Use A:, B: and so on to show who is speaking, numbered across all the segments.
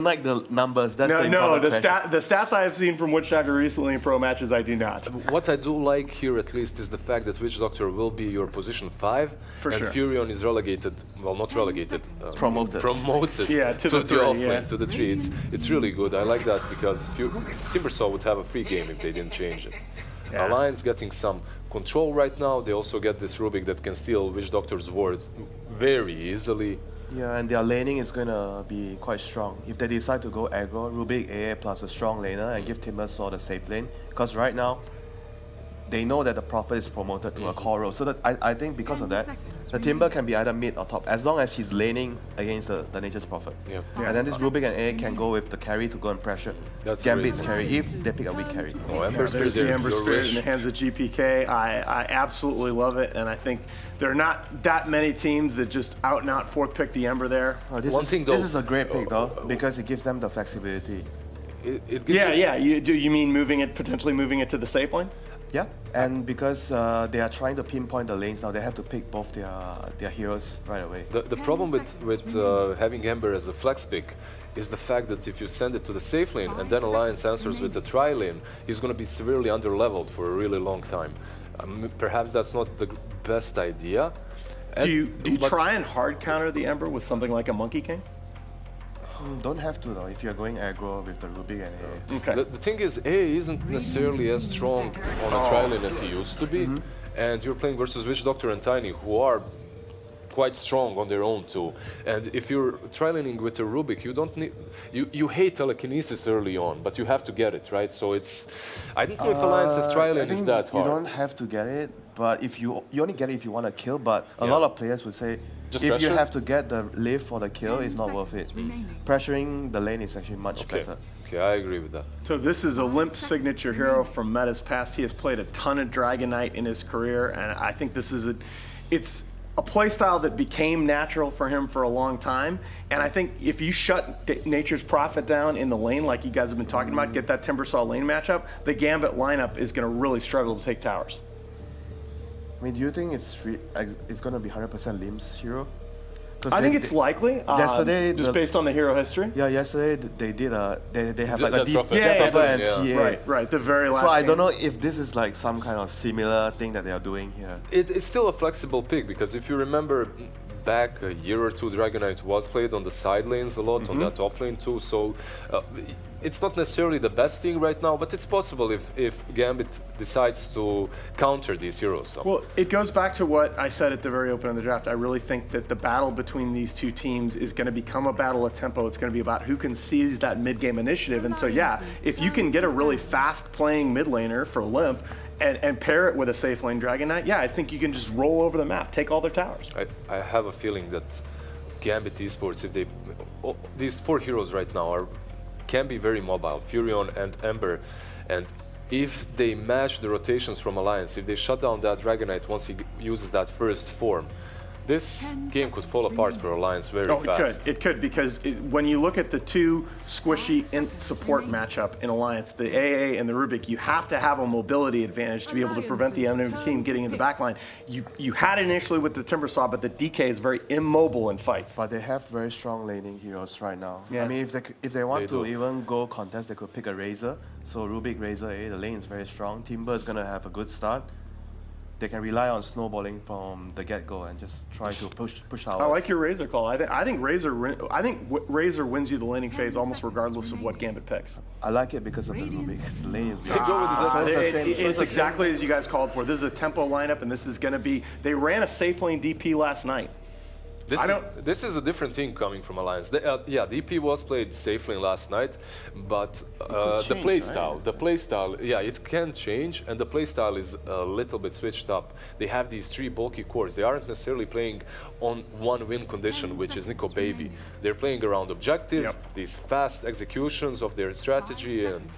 A: like the numbers. That's the
B: No,
A: important question.
B: the stats I have seen from Witch Doctor recently in pro matches, I do not.
C: What I do like here, at least, is the fact that Witch Doctor will be your position 5,
B: For
C: and
B: sure.
C: Furion is relegated. Well, not relegated.
A: Promoted.
C: Promoted.
B: Yeah, to the 3,
C: offlane,
B: yeah.
C: to the 3. It's really good. I like that because Timbersaw would have a free game if they didn't change it.
B: Yeah.
C: Alliance getting some control right now. They also get this Rubik that can steal Witch Doctor's wards very easily.
A: Yeah, and their laning is going to be quite strong. If they decide to go aggro, Rubik AA plus a strong laner and give Timbersaw the safe lane. Because right now, they know that the Prophet is promoted to a core role. So that I think because of that, the Timber can be either mid or top, as long as he's laning against the Nature's Prophet.
C: Yeah.
A: And then this Rubik and AA can go with the carry to go and pressure
C: That's
A: Gambit's
C: really
A: carry, if they pick a weak carry.
C: Oh, Ember
B: There's
C: Spirit,
B: the Ember
C: your
B: Spirit
C: wish.
B: in the hands of GPK. I absolutely love it, and I think there are not that many teams that just out and out fourth pick the Ember there.
A: Oh, this
C: One
A: is,
C: thing
A: this
C: though-
A: is a great pick though, because it gives them the flexibility.
C: It gives
B: Yeah,
C: you-
B: yeah. You mean potentially moving it to the safe lane?
A: Yeah, and because they are trying to pinpoint the lanes now, they have to pick both their heroes right away.
C: The problem with having Ember as a flex pick is the fact that if you send it to the safe lane and then Alliance answers with the tri lane, he's going to be severely underleveled for a really long time. Perhaps that's not the best idea.
B: Do you
C: But-
B: try and hard counter the Ember with something like a Monkey King?
A: Don't have to though, if you're going aggro with the Rubik and AA.
B: Okay.
C: The thing is, A isn't necessarily as strong on a tri lane as he used to be, and you're playing versus Witch Doctor and Tiny, who are quite strong on their own too. And if you're tri-laning with a Rubik, you don't need you hate telekinesis early on, but you have to get it, right? So it's I don't know if Alliance's tri-lane is that hard.
A: You don't have to get it, but if you only get it if you want to kill. But a
C: Yeah.
A: lot of players would say,
C: Just
A: if you
C: pressure?
A: have to get the live for the kill, it's not worth it. Pressuring the lane is actually much
C: Okay.
A: better.
C: Okay, I agree with that.
B: So this is a limp signature hero from Meta's past. He has played a ton of Dragon Knight in his career, and I think this is it's a playstyle that became natural for him for a long time. And I think if you shut Nature's Prophet down in the lane, like you guys have been talking about, get that Timbersaw lane matchup, the Gambit lineup is going to really struggle to take towers.
A: I mean, do you think it's going to be 100% Lim's hero? 'Cause
B: I think it's likely.
A: yesterday,
B: just based on the hero history.
A: Yeah, yesterday they did they have like a
C: That
A: deep
C: Prophet.
B: Yeah,
A: Prophet and
C: yeah.
A: TA.
B: Right. The very last
A: So I
B: game.
A: don't know if this is like some kind of similar thing that they are doing here.
C: It's still a flexible pick because if you remember back a year or two, Dragon Knight was played on the side lanes a lot, on that off lane too. So it's not necessarily the best thing right now, but it's possible if Gambit decides to counter these heroes.
B: Well, it goes back to what I said at the very open of the draft. I really think that the battle between these two teams is going to become a battle of tempo. It's going to be about who can seize that mid-game initiative. And so, yeah, if you can get a really fast-playing mid laner for Limp and pair it with a safe lane Dragon Knight, yeah, I think you can just roll over the map, take all their towers.
C: I have a feeling that Gambit esports, if they these 4 heroes right now can be very mobile, Furion and Ember, and if they match the rotations from Alliance, if they shut down that Dragon Knight once he uses that first form, this game could fall apart for Alliance very fast.
B: It could, because when you look at the two squishy support matchup in Alliance, the AA and the Rubik, you have to have a mobility advantage to be able to prevent the enemy team getting in the backline. You had it initially with the Timbersaw, but the DK is very immobile in fights.
A: But they have very strong laning heroes right now.
B: Yeah.
A: I mean, if they want
C: They
A: to
C: do.
A: even go contest, they could pick a Razor. So Rubik, Razor A, the lane is very strong. Timber is going to have a good start. They can rely on snowballing from the get-go and just try to push out.
B: I like your Razor call. I think Razor wins you the laning phase almost regardless of what Gambit picks.
A: I like it because of the Rubik. It's lane.
C: Go with the
A: So it's the same- so
B: It's
A: it's the
B: exactly as you guys called for. This is a tempo lineup, and this is going to be. They ran a safe lane DP last night.
C: This is a different thing coming from Alliance. Yeah, DP was played safely last night, but the
A: change,
C: playstyle, yeah, it can change, and the playstyle is a little bit switched up. They have these 3 bulky cores. They aren't necessarily playing on one win condition, which is Nico Baby. They're playing around objectives, these fast executions of their strategy and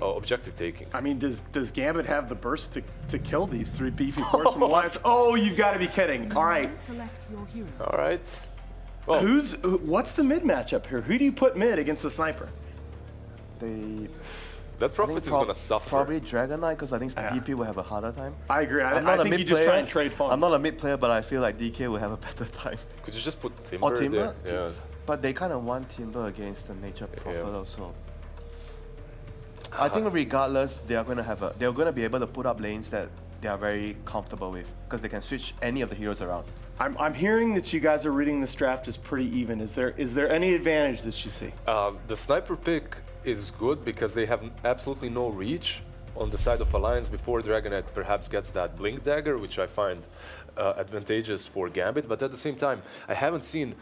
C: objective taking.
B: I mean, does Gambit have the burst to kill these 3 beefy cores from Alliance? Oh, you've got to be kidding! All right,
C: All right. Well,
B: what's the mid matchup here? Who do you put mid against the sniper?
C: that Prophet is going to suffer.
A: Probably Dragon Knight, because I think DP will have a harder time.
B: I agree.
A: I'm
B: I
A: not a
B: think
A: mid
B: you just
A: player.
B: try and trade fun.
A: I'm not a mid player, but I feel like DK will have a better time.
C: Could you just put
A: Or
C: Timber
A: Timber?
C: there? Yeah.
A: But they kind of want Timber against the Nature Prophet also. I think regardless, they're going to be able to put up lanes that they are very comfortable with because they can switch any of the heroes around.
B: I'm hearing that you guys are reading this draft as pretty even. Is there any advantage that you see?
C: The sniper pick is good because they have absolutely no reach on the side of Alliance before Dragonet perhaps gets that Blink Dagger, which I find advantageous for Gambit. But at the same time, I haven't seen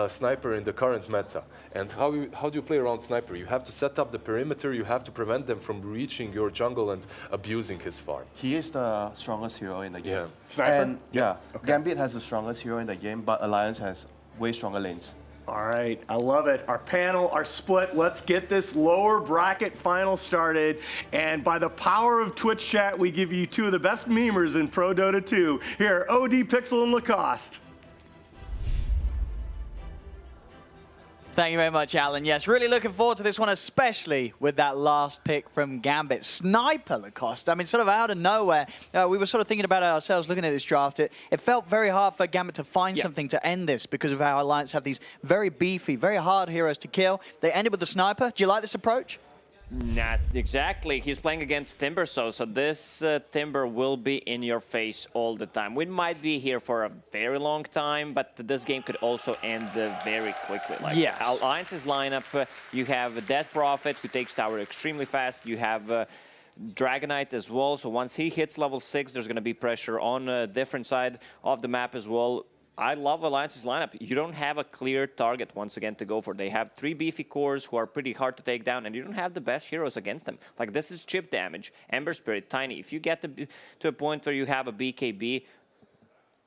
C: Sniper in the current meta. And how do you play around Sniper? You have to set up the perimeter, you have to prevent them from reaching your jungle and abusing his farm.
A: He is the strongest hero in the game.
C: Yeah.
B: Sniper?
A: And Gambit has the strongest hero in the game, but Alliance has way stronger lanes.
B: All right, I love it. Our panel, our split. Let's get this lower bracket final started. And by the power of Twitch chat, we give you two of the best memers in Pro Dota 2. Here, OD Pixel and Lacoste.
D: Thank you very much, Alan. Yes, really looking forward to this one, especially with that last pick from Gambit. Sniper Lacoste. I mean, sort of out of nowhere. We were sort of thinking about it ourselves, looking at this draft. It felt very hard for Gambit to find something to end this because of how Alliance have these very beefy, very hard heroes to kill. They ended with the Sniper. Do you like this approach?
E: Not exactly. He's playing against Timber, so this Timber will be in your face all the time. We might be here for a very long time, but this game could also end very quickly. Like Alliance's lineup, you have Death Prophet, who takes tower extremely fast. You have Dragonite as well, so once he hits level 6, there's going to be pressure on a different side of the map as well. I love Alliance's lineup. You don't have a clear target, once again, to go for. They have 3 beefy cores who are pretty hard to take down, and you don't have the best heroes against them. Like, this is chip damage, Ember Spirit, Tiny. If you get to a point where you have a BKB,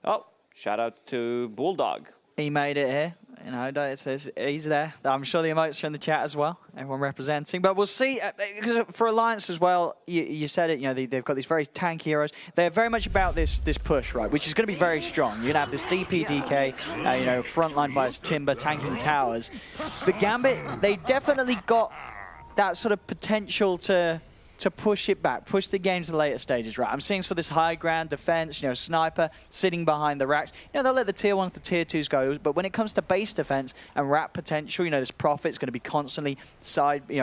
E: oh, shout out to Bulldog.
D: He made it here. You know, it says he's there. I'm sure the emotes are in the chat as well. Everyone representing. But we'll see. Because for Alliance as well, you said it, you know, they've got these very tanky heroes. They're very much about this push, right? Which is going to be very strong. You're going to have this DP, DK, you know, frontline by its Timber, tanking towers. But Gambit, they definitely got that sort of potential to push it back, push the game to the later stages, right? I'm seeing so this high ground defense, you know, Sniper sitting behind the racks. You know, they'll let the tier 1s, the tier 2s go, but when it comes to base defense and rat potential, you know, this Prophet's going to be constantly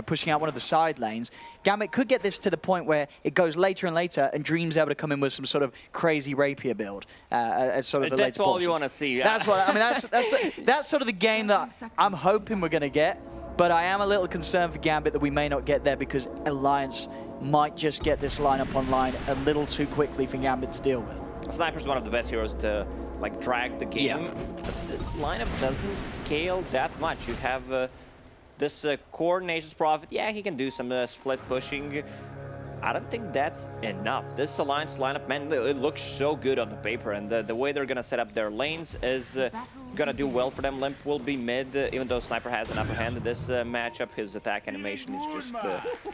D: pushing out one of the side lanes. Gambit could get this to the point where it goes later and later, and Dream's able to come in with some sort of crazy rapier build as sort of the
E: That's
D: later
E: all
D: portions.
E: you want to see.
D: That's what I mean. That's sort of the game that I'm hoping we're going to get. But I am a little concerned for Gambit that we may not get there because Alliance might just get this lineup online a little too quickly for Gambit to deal with.
E: Sniper's one of the best heroes to like drag the game, but this lineup doesn't scale that much. You have this core Nature's Prophet. Yeah, he can do some split pushing. I don't think that's enough. This Alliance lineup, man, it looks so good on the paper, and the way they're gonna set up their lanes is gonna do well for them. Limp will be mid, even though Sniper has an upper hand in this matchup. His attack animation is just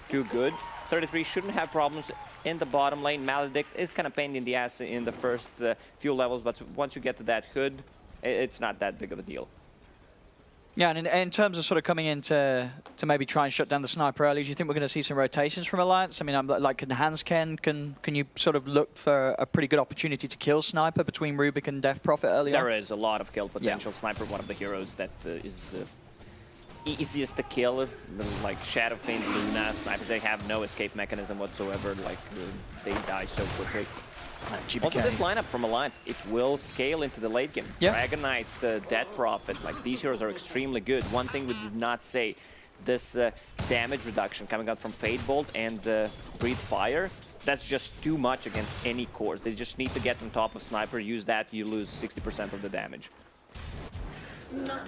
E: too good. 33 shouldn't have problems in the bottom lane. Maledict is kind of pain in the ass in the first few levels, but once you get to that hood, it's not that big of a deal.
D: Yeah, and in terms of sort of coming in to maybe try and shut down the Sniper early, do you think we're going to see some rotations from Alliance? I mean, like Hansken, can you sort of look for a pretty good opportunity to kill Sniper between Rubik and Death Prophet early on?
E: There is a lot of kill potential. Sniper, one of the heroes that is easiest to kill, like Shadow Fiend, Luna, Sniper, they have no escape mechanism whatsoever, like they die so quickly. Also, this lineup from Alliance, it will scale into the late game. Dragonite, Death Prophet, like these heroes are extremely good. One thing we did not say, this damage reduction coming out from Fade Bolt and Breathe Fire, that's just too much against any cores. They just need to get on top of Sniper, use that, you lose 60% of the damage.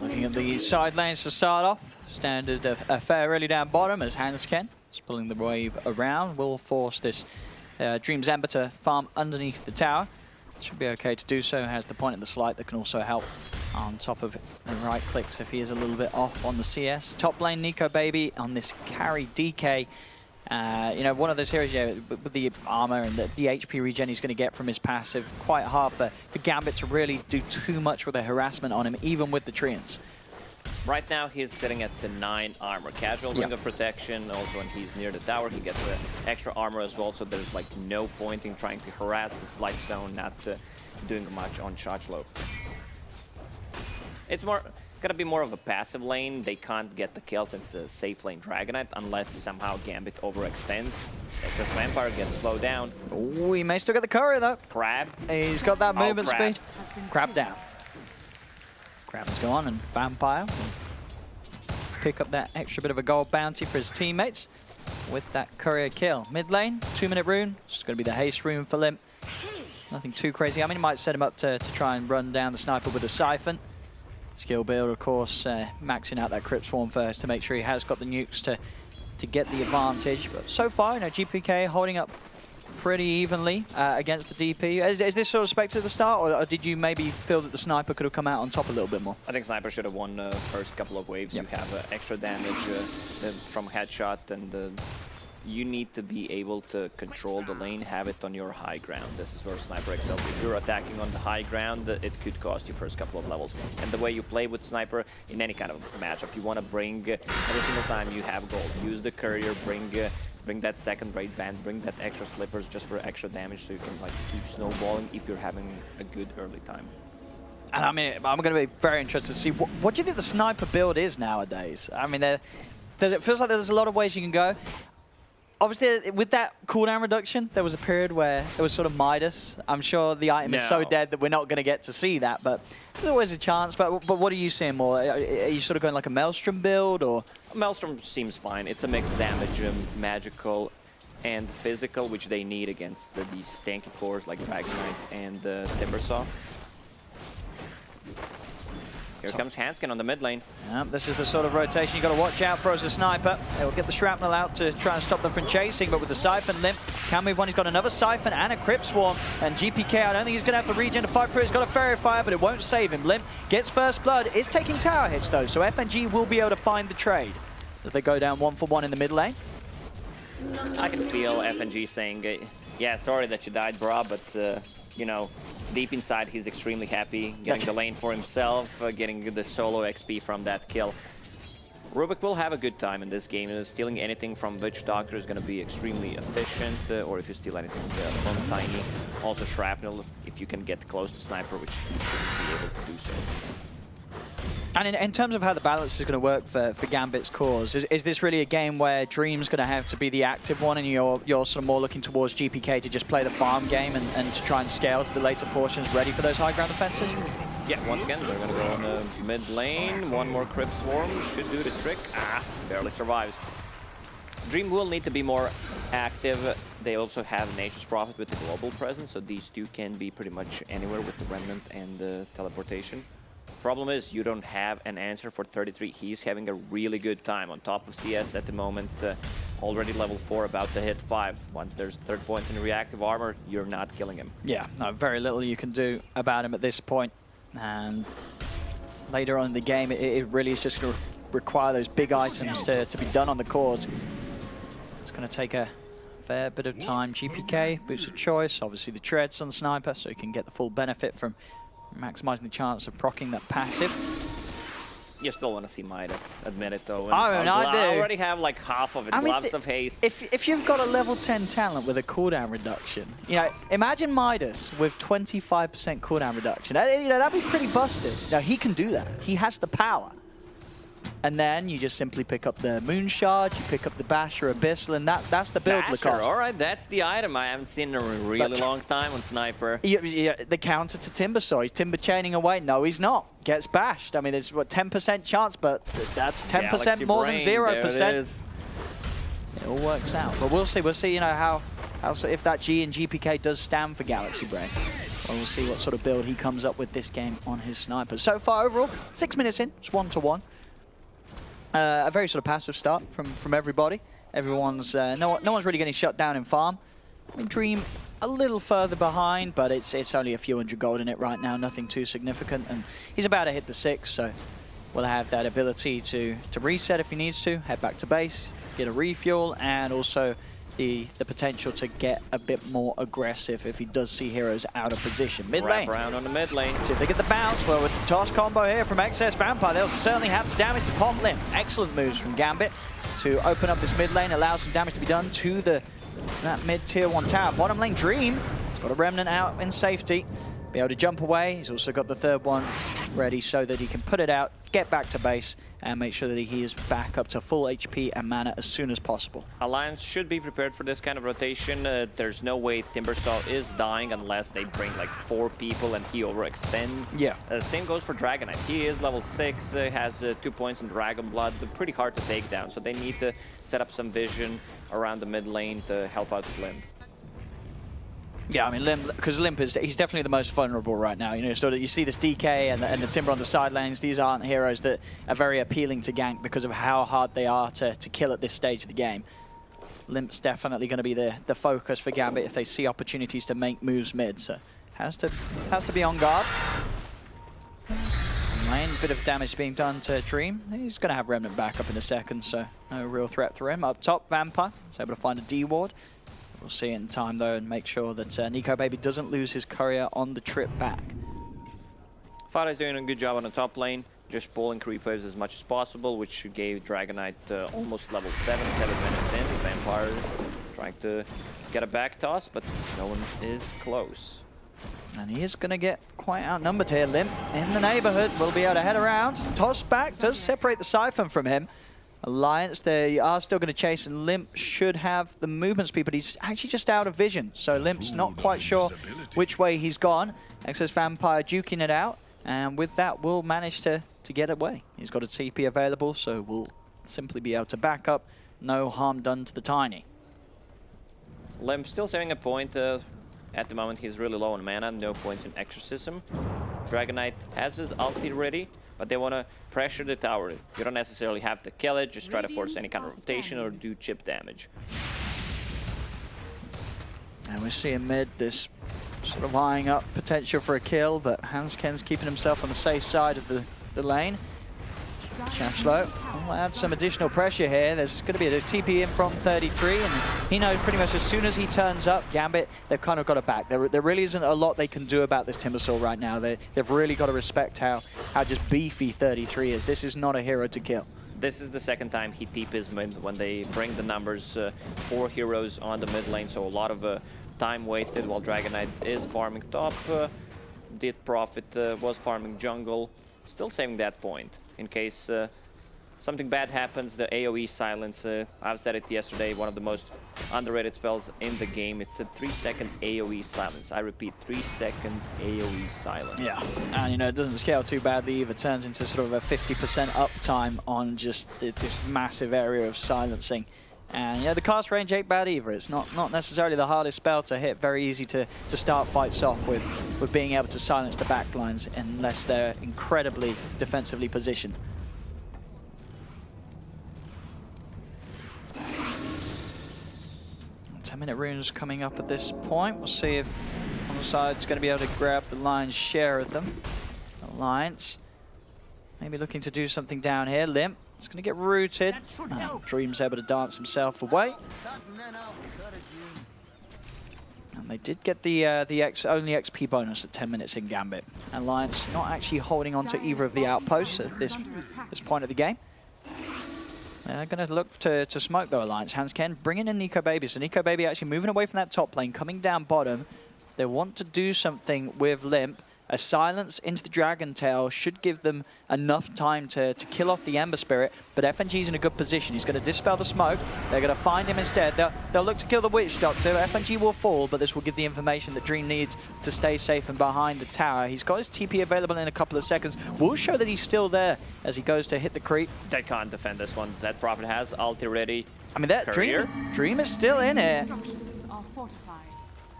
D: Looking at the side lanes to start off, standard affair really down bottom as Hansken is pulling the wave around. Will force this Dream's Ember to farm underneath the tower. Should be okay to do so. Has the point at the slight that can also help on top of the right clicks if he is a little bit off on the CS. Top lane Nico Baby on this carry DK. You know, one of those heroes, with the armor and the HP regen he's going to get from his passive, quite hard for Gambit to really do too much with the harassment on him, even with the Treants.
E: Right now, he's sitting at the 9 armor. Casual Ring of Protection, also when he's near the tower, he gets the extra armor as well, so there's like no point in trying to harass this Blightstone, not doing much on shot slope. It's more, Gonna be more of a passive lane. They can't get the kills since it's a safe lane Dragonite unless somehow Gambit overextends. Excess Vampire gets slowed down.
D: Oh, he may still get the courier though.
E: Crab.
D: He's got that movement
E: Crab.
D: speed. Crab down. Crab is gone, and Vampire will pick up that extra bit of a gold bounty for his teammates with that courier kill. Mid lane, 2-minute rune. It's just going to be the haste rune for Limp. Nothing too crazy. I mean, it might set him up to try and run down the sniper with a siphon. Skill build, of course, maxing out that Crypt Swarm first to make sure he has got the nukes to get the advantage. But so far, you know, GPK holding up pretty evenly against the DP. Is this sort of expected at the start, or did you maybe feel that the sniper could have come out on top a little bit more?
E: I think Sniper should have won the first couple of waves. Yep. You have extra damage from headshot, and you need to be able to control the lane, have it on your high ground. This is where Sniper excels. If you're attacking on the high ground, it could cost you first couple of levels. And the way you play with Sniper in any kind of matchup, you want to bring every single time you have gold. Use the courier, bring that second raid band, bring that extra slippers just for extra damage, so you can like keep snowballing if you're having a good early time.
D: And I mean, I'm going to be very interested to see what do you think the Sniper build is nowadays? I mean, it feels like there's a lot of ways you can go. Obviously, with that cooldown reduction, there was a period where it was sort of Midas. I'm sure the item is so dead that we're not going to get to see that, but there's always a chance. But what are you seeing more? Are you sort of going like a Maelstrom build, or?
E: Maelstrom seems fine. It's a mixed damage, magical and physical, which they need against these tanky cores like Dragonite and Timbersaw. Here comes Hanskin on the mid lane.
D: Yeah, this is the sort of rotation you got to watch out for as a sniper. It will get the shrapnel out to try and stop them from chasing, but with the Siphon, Limp can move on. He's got another Siphon and a Crypt Swarm. And GPK, I don't think he's going to have the regen to fight through. He's got a Fairy Fire, but it won't save him. Limp gets first blood, is taking tower hits though, so FNG will be able to find the trade as they go down 1-for-1 in the mid lane.
E: I can feel FNG saying, yeah, sorry that you died, bro, but, you know, deep inside he's extremely happy, getting the lane for himself, getting the solo XP from that kill. Rubik will have a good time in this game. Stealing anything from Witch Doctor is going to be extremely efficient, or if you steal anything from Tiny. Also Shrapnel, if you can get close to Sniper, which you shouldn't be able to do so.
D: And in terms of how the balance is going to work for Gambit's cause, is this really a game where Dream's going to have to be the active one and you're sort of more looking towards GPK to just play the farm game and to try and scale to the later portions ready for those high ground offenses?
E: Yeah, once again, they're going to go on the mid lane. One more Crypt Swarm should do the trick. Barely survives. Dream will need to be more active. They also have Nature's Prophet with the global presence, so these two can be pretty much anywhere with the Remnant and the teleportation. Problem is, you don't have an answer for 33. He's having a really good time on top of CS at the moment. Already level 4, about to hit 5. Once there's a third point in reactive armor, you're not killing him. Yeah,
D: no, very little you can do about him at this point. And later on in the game, it really is just going to require those big items to be done on the cores. It's going to take a fair bit of time. GPK, boots of choice, obviously the treads on the Sniper, so you can get the full benefit from maximizing the chance of proccing that passive.
E: You still want to see Midas, admit it though.
D: I do.
E: I already have like half of it, Gloves of Haste.
D: If you've got a level 10 talent with a cooldown reduction, you know, imagine Midas with 25% cooldown reduction. You know, that'd be pretty busted. Now he can do that. He has the power. And then you just simply pick up the Moon Shard, you pick up the Basher Abyssal, and that's the build.
E: Basher, all right, that's the item I haven't seen in a really long time on Sniper.
D: Yeah, the counter to Timbersaw. He's Timber chaining away. No, he's not. Gets bashed. I mean, there's what 10% chance, but that's 10% more than 0%. It all works out. But we'll see. We'll see. You know how if that G and GPK does stand for Galaxy Brain. Well, we'll see what sort of build he comes up with this game on his Sniper. So far, overall, 6 minutes in, it's 1-1. A very sort of passive start from everybody. Everyone's no one's really getting shut down in farm. I mean, Dream a little further behind, but it's only a few hundred gold in it right now, nothing too significant. And he's about to hit the 6, so we'll have that ability to reset if he needs to, head back to base, get a refuel, and also the potential to get a bit more aggressive if he does see heroes out of position. Mid lane.
E: Wrap around on the mid lane.
D: See if they get the bounce. Well, with the toss combo here from Excess Vampire, they'll certainly have the damage to pop Limp. Excellent moves from Gambit to open up this mid lane, allow some damage to be done to that mid tier 1 tower. Bottom lane Dream, he's got a Remnant out in safety. be able to jump away. He's also got the third one ready so that he can put it out, get back to base, and make sure that he is back up to full HP and mana as soon as possible.
E: Alliance should be prepared for this kind of rotation. There's no way Timbersaw is dying unless they bring like 4 people and he overextends.
D: Yeah.
E: Same goes for Dragonite. He is level 6, has 2 points in Dragon Blood. Pretty hard to take down, so they need to set up some vision around the mid lane to help out Limp.
D: Yeah, I mean, because Limp he's definitely the most vulnerable right now. You know, so that you see this DK and the Timber on the side lanes. These aren't heroes that are very appealing to gank because of how hard they are to kill at this stage of the game. Limp's definitely going to be the focus for Gambit if they see opportunities to make moves mid. So has to be on guard. Main bit of damage being done to Dream. He's going to have Remnant back up in a second, so no real threat through him. Up top, Vampire is able to find a D ward. We'll see it in time, though, and make sure that Nico Baby doesn't lose his courier on the trip back.
E: Fada is doing a good job on the top lane, just pulling creep waves as much as possible, which gave Dragonite almost level 7 minutes in. Vampire trying to get a back toss, but no one is close.
D: And he is going to get quite outnumbered here. Limp in the neighborhood will be able to head around. Toss back does separate the Siphon from him. Alliance, they are still going to chase, and Limp should have the movement speed, but he's actually just out of vision. So Limp's not quite sure which way he's gone. Excess Vampire duking it out, and with that, will manage to get away. He's got a TP available, so we'll simply be able to back up. No harm done to the Tiny.
E: Limp still saving a point. At the moment, he's really low on mana, no points in Exorcism. Dragonite has his ulti ready, but they want to pressure the tower. You don't necessarily have to kill it, just try to force any kind of rotation or do chip damage.
D: And we're seeing mid this sort of eyeing up potential for a kill, but Hansken's keeping himself on the safe side of the lane. Chapslow will add some additional pressure here. There's going to be a TP in from 33, and he knows pretty much as soon as he turns up, Gambit, they've kind of got it back. There really isn't a lot they can do about this Timbersaw right now. They've really got to respect how just beefy 33 is. This is not a hero to kill.
E: This is the second time he TPs mid when they bring the numbers 4 heroes on the mid lane, so a lot of time wasted while Dragonite is farming top. Did Profit was farming jungle, still saving that point. In case something bad happens, the AoE silence, I've said it yesterday, one of the most underrated spells in the game. It's a 3-second AoE silence. I repeat, 3 seconds AoE silence.
D: Yeah, and you know, it doesn't scale too badly either. Turns into sort of a 50% uptime on just this massive area of silencing. And you know, the cast range ain't bad either. It's not necessarily the hardest spell to hit. Very easy to start fights off with being able to silence the backlines unless they're incredibly defensively positioned. Minute runes coming up at this point. We'll see if on the side's going to be able to grab the lion's share of them. Alliance maybe looking to do something down here. Limp, it's going to get rooted. Dream's able to dance himself away. And they did get the only XP bonus at 10 minutes in Gambit. Alliance not actually holding on to either of the outposts at this point of the game. They're going to look to smoke though, Alliance. Hansken bringing in Nico Baby. So Nico Baby actually moving away from that top lane, coming down bottom. They want to do something with Limp. A silence into the Dragon Tail should give them enough time to kill off the Ember Spirit, but FNG's in a good position. He's going to dispel the smoke. They're going to find him instead. They'll look to kill the Witch Doctor. FNG will fall, but this will give the information that Dream needs to stay safe and behind the tower. He's got his TP available in a couple of seconds. We'll show that he's still there as he goes to hit the creep.
E: They can't defend this one. That Prophet has ulti ready.
D: I mean, that Dream is still in here.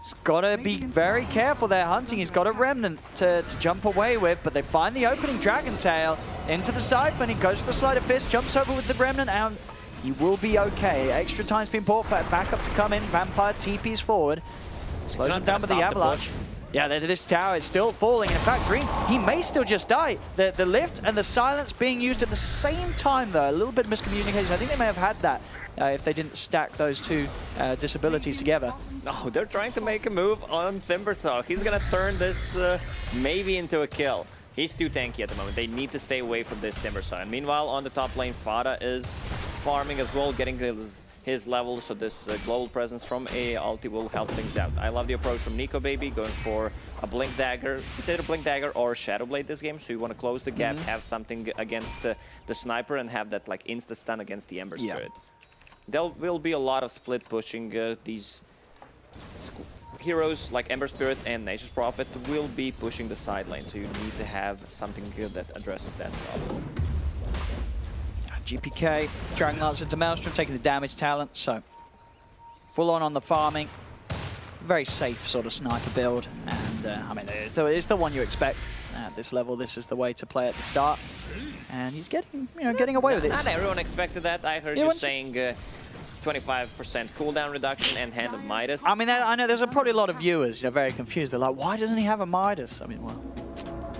D: He's got to be very careful there hunting. He's got a Remnant to jump away with, but they find the opening Dragon Tail into the Siphon. He goes for the Sleight of Fist, jumps over with the Remnant, and he will be okay. Extra time's been bought for backup to come in. Vampire TP's forward. Slows him down with the Avalanche. Yeah, this tower is still falling. In fact, Dream, he may still just die. The lift and the silence being used at the same time, though. A little bit of miscommunication. I think they may have had that if they didn't stack those two disabilities together.
E: Oh, they're trying to make a move on Timbersaw. He's going to turn this maybe into a kill. He's too tanky at the moment. They need to stay away from this Timbersaw. And meanwhile, on the top lane, Fada is farming as well, getting his level, so this global presence from AA ulti will help things out. I love the approach from Nico Baby, going for a Blink Dagger. It's either Blink Dagger or Shadow Blade this game, so you want to close the gap, have something against the sniper, and have that like insta-stun against the Ember Spirit. There will be a lot of split pushing. These heroes like Ember Spirit and Nature's Prophet will be pushing the side lane, so you need to have something good that addresses that problem.
D: GPK, Dragon Lance into Maelstrom, taking the damage talent, so full on the farming. Very safe sort of sniper build, and I mean, it's the one you expect at this level. This is the way to play at the start, and he's getting, getting away with it.
E: Not everyone expected that. I heard you saying 25% cooldown reduction and Hand of Midas.
D: I mean, I know there's probably a lot of viewers, very confused. They're like, why doesn't he have a Midas? I mean, well,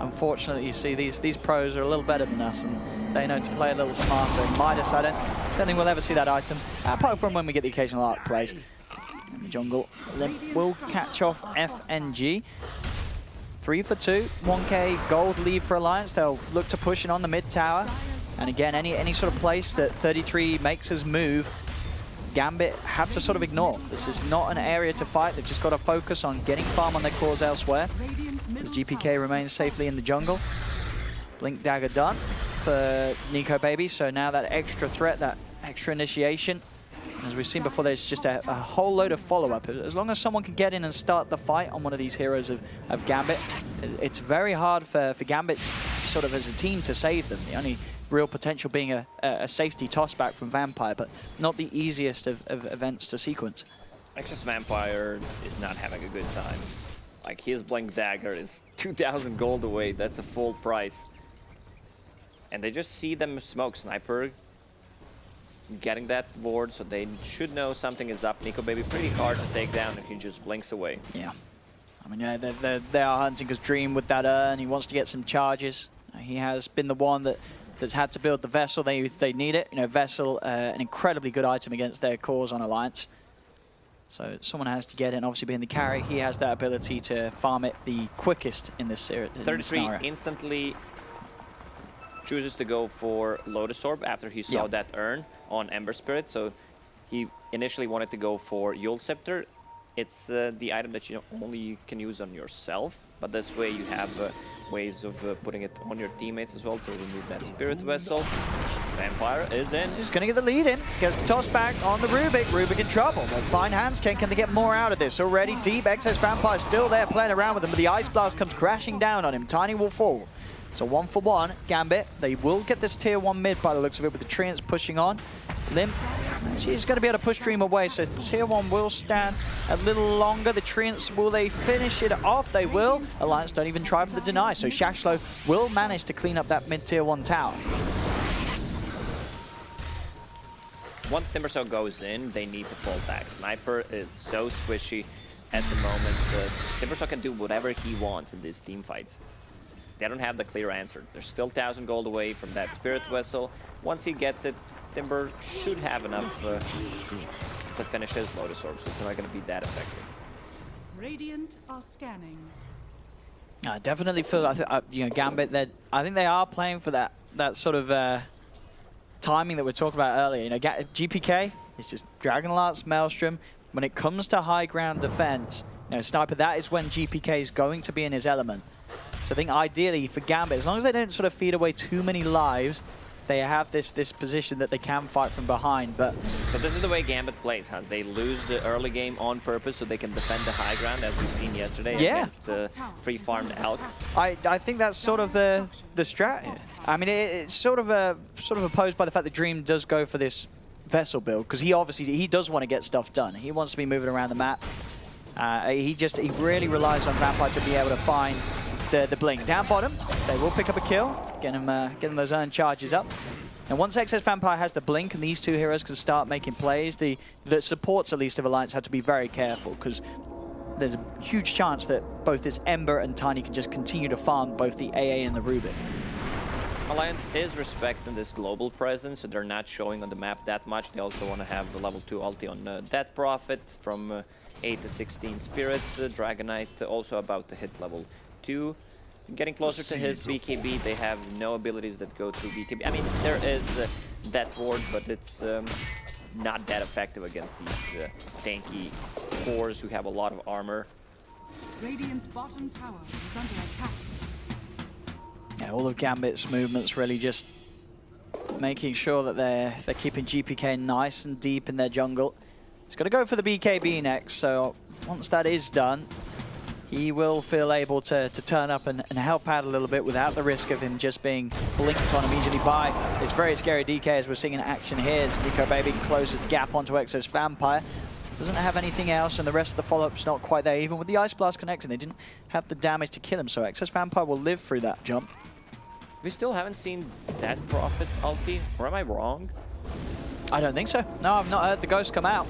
D: unfortunately, you see, these pros are a little better than us, and they know to play a little smarter. And Midas, I don't think we'll ever see that item, apart from when we get the occasional arc plays. In the jungle, Limp will catch off FNG. 3 for 2, 1k gold lead for Alliance. They'll look to push it on the mid tower. And again, any sort of place that 33 makes us move, Gambit have to sort of ignore. This is not an area to fight. They've just got to focus on getting farm on their cores elsewhere. As GPK remains safely in the jungle. Blink Dagger done for Nico Baby. So now that extra threat, that extra initiation. As we've seen before, there's just a whole load of follow-up. As long as someone can get in and start the fight on one of these heroes of Gambit, it's very hard for Gambit sort of as a team to save them. The only real potential being a safety tossback from Vampire, but not the easiest of events to sequence.
E: Excess Vampire is not having a good time. Like, his Blink Dagger is 2,000 gold away. That's a full price. And they just see them smoke Sniper getting that ward, so they should know something is up. Nico Baby pretty hard to take down if he just blinks away.
D: Yeah. I mean, yeah, they are hunting because Dream with that urn. He wants to get some charges. He has been the one that's had to build the Vessel. They need it. Vessel, an incredibly good item against their cores on Alliance. So someone has to get it, and obviously being the carry, he has that ability to farm it the quickest in this series.
E: 33 instantly chooses to go for Lotus Orb after he saw that urn on Ember Spirit. So he initially wanted to go for Yule Scepter. It's the item that you only can use on yourself, but this way you have ways of putting it on your teammates as well to remove that Spirit Vessel. Vampire is in.
D: He's going to get the lead in. Gets the toss back on the Rubik. Rubik in trouble. They'll find Hansken. Can they get more out of this? Already deep. Excess Vampire still there playing around with him, but the Ice Blast comes crashing down on him. Tiny will fall. So 1 for 1. Gambit. They will get this tier 1 mid by the looks of it, with the Treants pushing on. Limp. She's going to be able to push Dream away, so tier 1 will stand a little longer. The Treants, will they finish it off? They will. Alliance don't even try for the deny, so Shashlo will manage to clean up that mid-tier 1 tower.
E: Once Timbersaw goes in, they need to fall back. Sniper is so squishy at the moment. Timbersaw can do whatever he wants in these team fights. They don't have the clear answer. They're still 1,000 gold away from that Spirit Vessel. Once he gets it, Timber should have enough to finish his Lotus Orb, so it's not going to be that effective.
F: Radiant are scanning.
D: I definitely feel, Gambit, I think they are playing for that sort of timing that we talked about earlier. GPK is just Dragon Lance, Maelstrom. When it comes to high ground defense, Sniper, that is when GPK is going to be in his element. So I think ideally for Gambit, as long as they don't sort of feed away too many lives, they have this position that they can fight from behind. But
E: this is the way Gambit plays, huh? They lose the early game on purpose so they can defend the high ground, as we've seen yesterday against the free farmed Elk.
D: I think that's sort of the strat. I mean, it's sort of opposed by the fact that Dream does go for this Vessel build, because he does want to get stuff done. He wants to be moving around the map. He really relies on Vampire to be able to find the blink. Down bottom, they will pick up a kill, getting those earned charges up. And once Excess Vampire has the blink and these two heroes can start making plays, the supports at least of Alliance have to be very careful, because there's a huge chance that both this Ember and Tiny can just continue to farm both the AA and the Rubik.
E: Alliance is respecting this global presence, so they're not showing on the map that much. They also want to have the level 2 ulti on Death Prophet from 8 to 16 spirits. Dragon Knight also about to hit level 2. Getting closer to his BKB, they have no abilities that go through BKB. I mean, there is that ward, but it's not that effective against these tanky cores who have a lot of armor.
F: Radiant's bottom tower is under attack.
D: Yeah, all of Gambit's movements really just making sure that they're keeping GPK nice and deep in their jungle. He's going to go for the BKB next, so once that is done, he will feel able to turn up and help out a little bit without the risk of him just being blinked on immediately by this very scary DK, as we're seeing in action here as Nico Baby closes the gap onto Exo's Vampire. Doesn't have anything else, and the rest of the follow-up's not quite there. Even with the Ice Blast connecting, they didn't have the damage to kill him, so Exo's Vampire will live through that jump.
E: We still haven't seen that Prophet ulti, or am I wrong?
D: I don't think so. No, I've not heard the Ghost come out.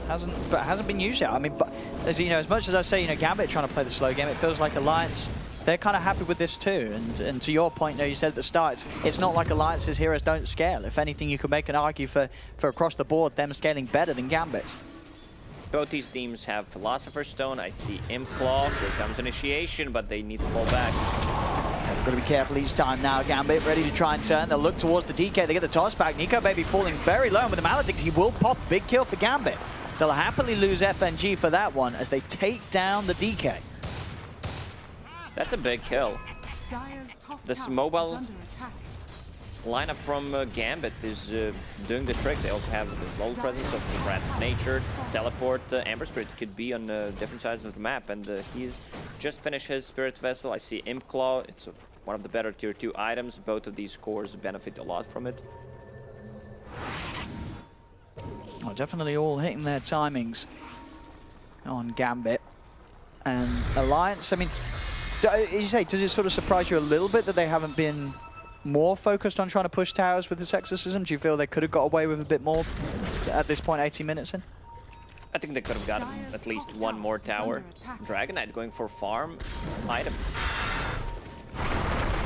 D: Hasn't been used yet. I mean, but as you know, as much as I say, you know, Gambit trying to play the slow game, it feels like Alliance, they're kind of happy with this too. And to your point, you know, you said at the start, it's not like Alliance's heroes don't scale. If anything, you could make an argue for across the board them scaling better than Gambit.
E: Both these teams have Philosopher's Stone. I see Imp Claw. Here comes Initiation, but they need to fall back.
D: They've got to be careful each time now. Gambit ready to try and turn. They'll look towards the DK. They get the toss back. Nico Baby falling very low, and with the Maledict, he will pop. Big kill for Gambit. They'll happily lose FNG for that one as they take down the DK.
E: That's a big kill.
F: Dire's top
E: This
F: tower
E: mobile
F: is under attack.
E: lineup from Gambit is doing the trick. They also have this low presence of Erratic Nature, Teleport. Amber Spirit could be on different sides of the map, and he's just finished his Spirit Vessel. I see Imp Claw. It's one of the better tier 2 items. Both of these cores benefit a lot from it.
D: Oh, definitely all hitting their timings on Gambit. And Alliance, I mean, as you say, does it sort of surprise you a little bit that they haven't been more focused on trying to push towers with this exorcism? Do you feel they could have got away with a bit more at this point, 18 minutes in?
E: I think they could have gotten at least one more tower. Dragon Knight going for farm item.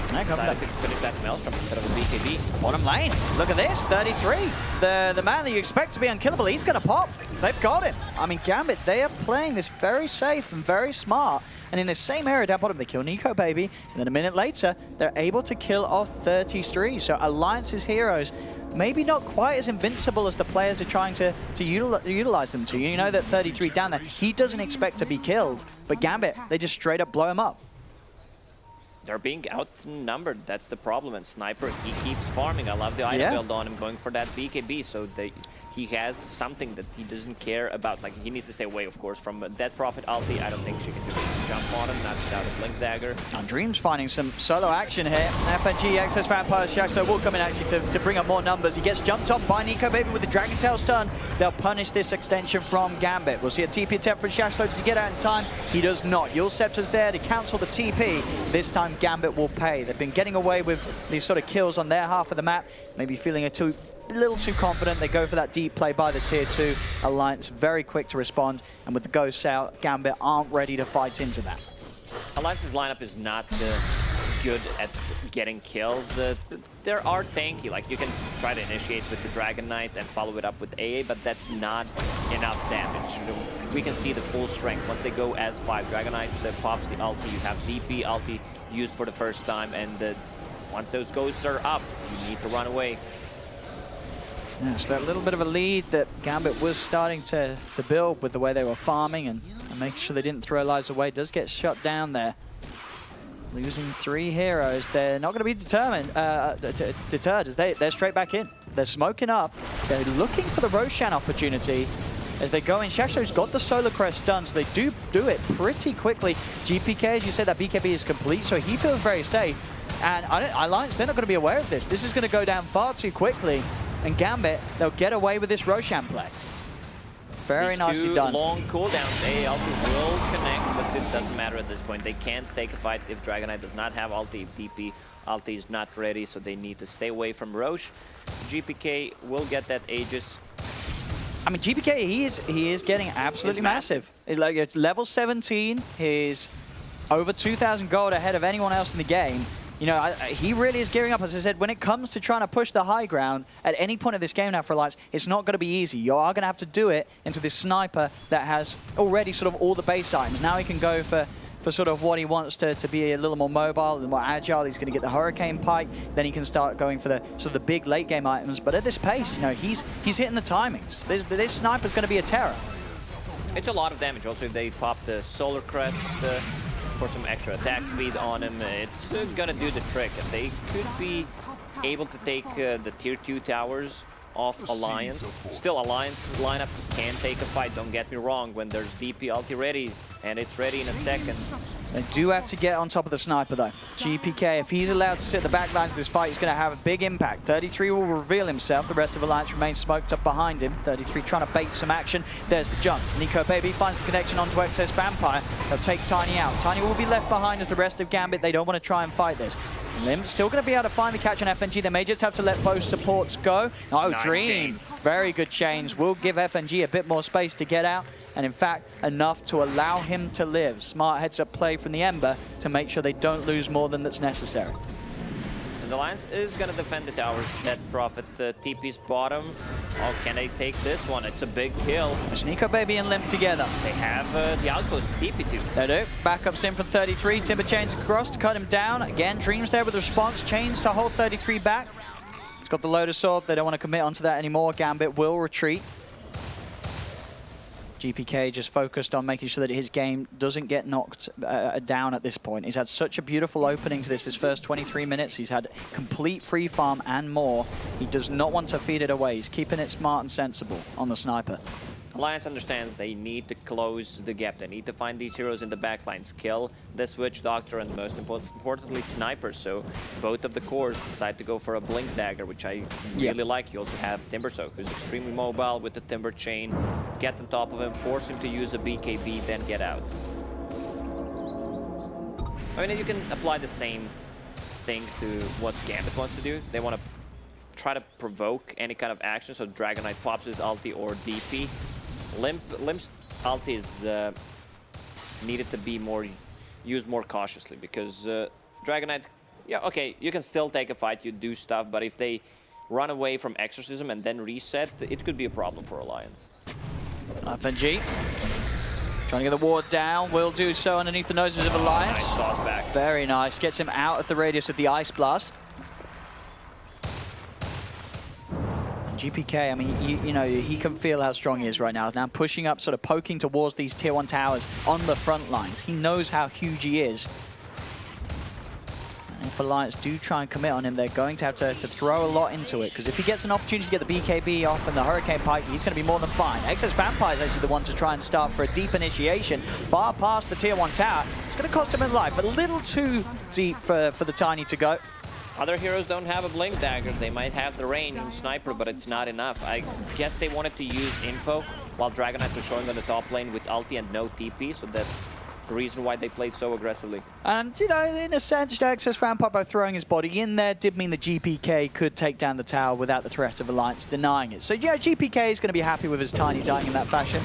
E: Decided to finish that Maelstrom instead of a BKB.
D: Bottom lane, look at this, 33. The man that you expect to be unkillable, he's going to pop. They've got him. I mean, Gambit, they are playing this very safe and very smart. And in the same area down bottom, they kill Nico Baby. And then a minute later, they're able to kill off 33. So Alliance's heroes, maybe not quite as invincible as the players are trying to utilize them to. You know that 33 down there, he doesn't expect to be killed. But Gambit, they just straight up blow him up.
E: They're being outnumbered, that's the problem. And Sniper, he keeps farming. I love the item build on him, going for that BKB, so he has something that he doesn't care about. Like, he needs to stay away, of course, from Dead Prophet ulti. I don't think she can just jump on him, not without a Blink Dagger.
D: And Dream's finding some solo action here. FNG, Exos Vampire, Shaxo will come in actually to bring up more numbers. He gets jumped on by Nico Baby with the Dragon Tail stun. They'll punish this extension from Gambit. We'll see a TP attempt from Shaxo. Does he get out in time? He does not. Yul Scepter's there to cancel the TP. This time Gambit will pay. They've been getting away with these sort of kills on their half of the map, maybe feeling a little too confident. They go for that deep play by the tier 2. Alliance very quick to respond, and with the ghosts out, Gambit aren't ready to fight into that.
E: Alliance's lineup is not good at getting kills. They are tanky, like you can try to initiate with the Dragon Knight and follow it up with AA, but that's not enough damage. We can see the full strength. Once they go as 5 Dragon Knight, that pops the ulti. You have DP ulti used for the first time, and once those ghosts are up, you need to run away.
D: Yeah, so that little bit of a lead that Gambit was starting to build with the way they were farming and making sure they didn't throw lives away does get shut down there. Losing 3 heroes, they're not going to be deterred as they're straight back in. They're smoking up. They're looking for the Roshan opportunity as they go in. Shaxo's got the Solar Crest done, so they do it pretty quickly. GPK, as you said, that BKB is complete, so he feels very safe. And Alliance, they're not going to be aware of this. This is going to go down far too quickly. And Gambit, they'll get away with this Roshan play. Very nicely done.
E: Long cooldowns. AA ulti will connect, but it doesn't matter at this point. They can't take a fight if Dragon Knight does not have ulti. If DP ulti is not ready, so they need to stay away from Roche. GPK will get that Aegis.
D: I mean, GPK, he is getting absolutely massive. It's like it's level 17. He's over 2,000 gold ahead of anyone else in the game. You know, he really is gearing up. As I said, when it comes to trying to push the high ground at any point of this game now for Alliance, it's not going to be easy. You are going to have to do it into this sniper that has already sort of all the base items. Now he can go for for sort of what he wants to be a little more mobile, a little more agile. He's going to get the Hurricane Pike, then he can start going for the sort of the big late game items. But at this pace, you know, he's hitting the timings. This sniper's going to be a terror.
E: It's a lot of damage. Also, if they pop the Solar Crest for some extra attack speed on him, it's gonna do the trick. And they could be able to take the tier 2 towers off Alliance. Still, Alliance lineup can take a fight, don't get me wrong, when there's DP ulti ready, and it's ready in a second.
D: They do have to get on top of the sniper, though. GPK, if he's allowed to sit the back lines of this fight, he's going to have a big impact. 33 will reveal himself. The rest of Alliance remains smoked up behind him. 33 trying to bait some action. There's the jump. Nico Baby finds the connection onto Excess Vampire. They'll take Tiny out. Tiny will be left behind as the rest of Gambit. They don't want to try and fight this. Lim's still going to be able to finally catch an FNG. They may just have to let both supports go. Oh, nice Dream. Chains. Very good chains. Will give FNG a bit more space to get out. And in fact, enough to allow him to live. Smart heads-up play from the Ember to make sure they don't lose more than that's necessary.
E: And the Alliance is going to defend the towers. Dead Prophet TP's bottom. Oh, can they take this one? It's a big kill.
D: There's Nico Baby and Lim together.
E: They have the outpost to TP to.
D: They do. Backups in from 33. Timber chains across to cut him down. Again, Dreams there with the response. Chains to hold 33 back. He's got the Lotus Orb. They don't want to commit onto that anymore. Gambit will retreat. GPK just focused on making sure that his game doesn't get knocked down at this point. He's had such a beautiful opening to this. His first 23 minutes, he's had complete free farm and more. He does not want to feed it away. He's keeping it smart and sensible on the sniper.
E: Alliance understands they need to close the gap. They need to find these heroes in the backlines, kill the Switch Doctor, and most importantly, Sniper. So both of the cores decide to go for a Blink Dagger, which I really like. You also have Timbersoak, who's extremely mobile with the Timber Chain. Get on top of him, force him to use a BKB, then get out. I mean, you can apply the same thing to what Gambit wants to do. They want to try to provoke any kind of action, so Dragon Knight pops his ulti or DP. Lim's ulti is needed to be used more cautiously, because Dragon Knight, yeah, okay, you can still take a fight, you do stuff, but if they run away from Exorcism and then reset, it could be a problem for Alliance.
D: FNG trying to get the ward down, will do so underneath the noses of Alliance.
E: Nice toss back.
D: Very nice, gets him out of the radius of the Ice Blast. GPK, I mean, you know, he can feel how strong he is right now. Now pushing up, sort of poking towards these tier 1 towers on the front lines. He knows how huge he is. And if Alliance do try and commit on him, they're going to have to throw a lot into it, because if he gets an opportunity to get the BKB off and the Hurricane Pike, he's going to be more than fine. Excess Vampire is actually the one to try and start for a deep initiation, far past the tier 1 tower. It's going to cost him a life, but a little too deep for the Tiny to go.
E: Other heroes don't have a Blink Dagger. They might have the range and Sniper, but it's not enough. I guess they wanted to use info while Dragon Knight was showing on the top lane with ulti and no TP, so that's the reason why they played so aggressively.
D: And, you know, in a sense, Excess Vampire, by throwing his body in there, did mean the GPK could take down the tower without the threat of Alliance denying it. So, yeah, GPK is going to be happy with his Tiny dying in that fashion.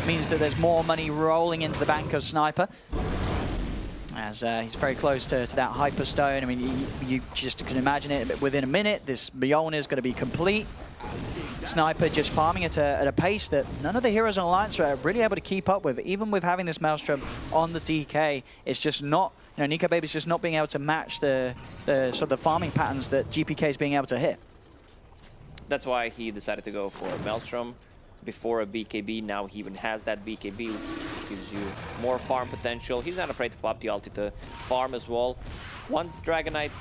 D: Means that there's more money rolling into the bank of Sniper, as he's very close to that Hyperstone. I mean, you just can imagine it within a minute. This Mjolnir is going to be complete. Sniper just farming it at a pace that none of the heroes on Alliance are really able to keep up with. Even with having this Maelstrom on the DK, it's just not, you know, Nico Baby's just not being able to match the sort of the farming patterns that GPK is being able to hit.
E: That's why he decided to go for a Maelstrom before a BKB. Now he even has that BKB, which gives you more farm potential. He's not afraid to pop the ulti to farm as well. Once Dragon Knight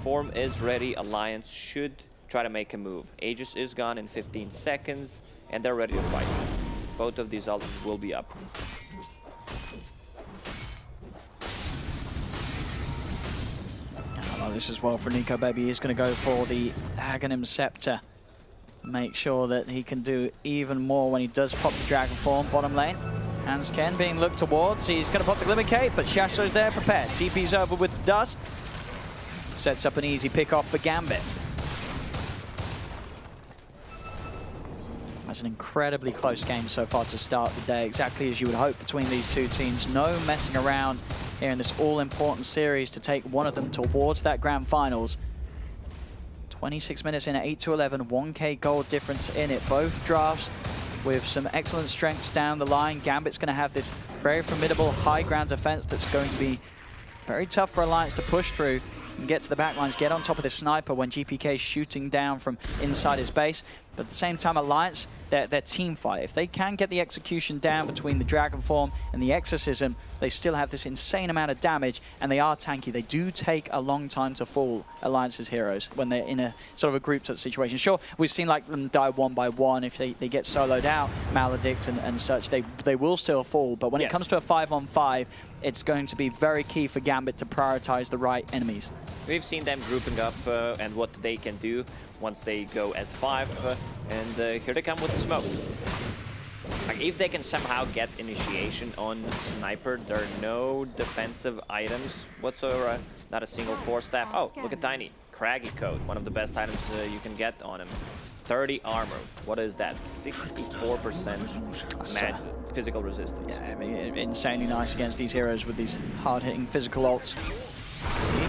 E: form is ready, Alliance should try to make a move. Aegis is gone in 15 seconds, and they're ready to fight. Both of these ultis will be up.
D: Well, this as well for Nico Baby. He's going to go for the Aghanim Scepter. Make sure that he can do even more when he does pop the Dragon form. Bottom lane, Hans Ken being looked towards. He's going to pop the Glimmer Cape, but Shasho's there prepared. TP's over with the dust. Sets up an easy pick off for Gambit. That's an incredibly close game so far to start the day, exactly as you would hope between these two teams. No messing around here in this all-important series to take one of them towards that grand finals. 26 minutes in at 8-11, 1k gold difference in it. Both drafts with some excellent strengths down the line. Gambit's going to have this very formidable high ground defense that's going to be very tough for Alliance to push through and get to the back lines, get on top of this sniper when GPK is shooting down from inside his base. But at the same time, Alliance, their team fight. If they can get the execution down between the Dragon Form and the Exorcism, they still have this insane amount of damage, and they are tanky. They do take a long time to fall, Alliance's heroes, when they're in a sort of a group situation. Sure, we've seen like them die one by one. If they get soloed out, Maledict and such, they will still fall. But when it comes to a 5-on-5, it's going to be very key for Gambit to prioritize the right enemies.
E: We've seen them grouping up and what they can do once they go as 5, and here they come with the smoke. Like, if they can somehow get initiation on Sniper, there are no defensive items whatsoever, not a single Force Staff. Oh, look at Tiny. Craggy Coat, one of the best items you can get on him. 30 armor. What is that? 64% physical resistance.
D: Yeah, I mean, insanely nice against these heroes with these hard-hitting physical ults.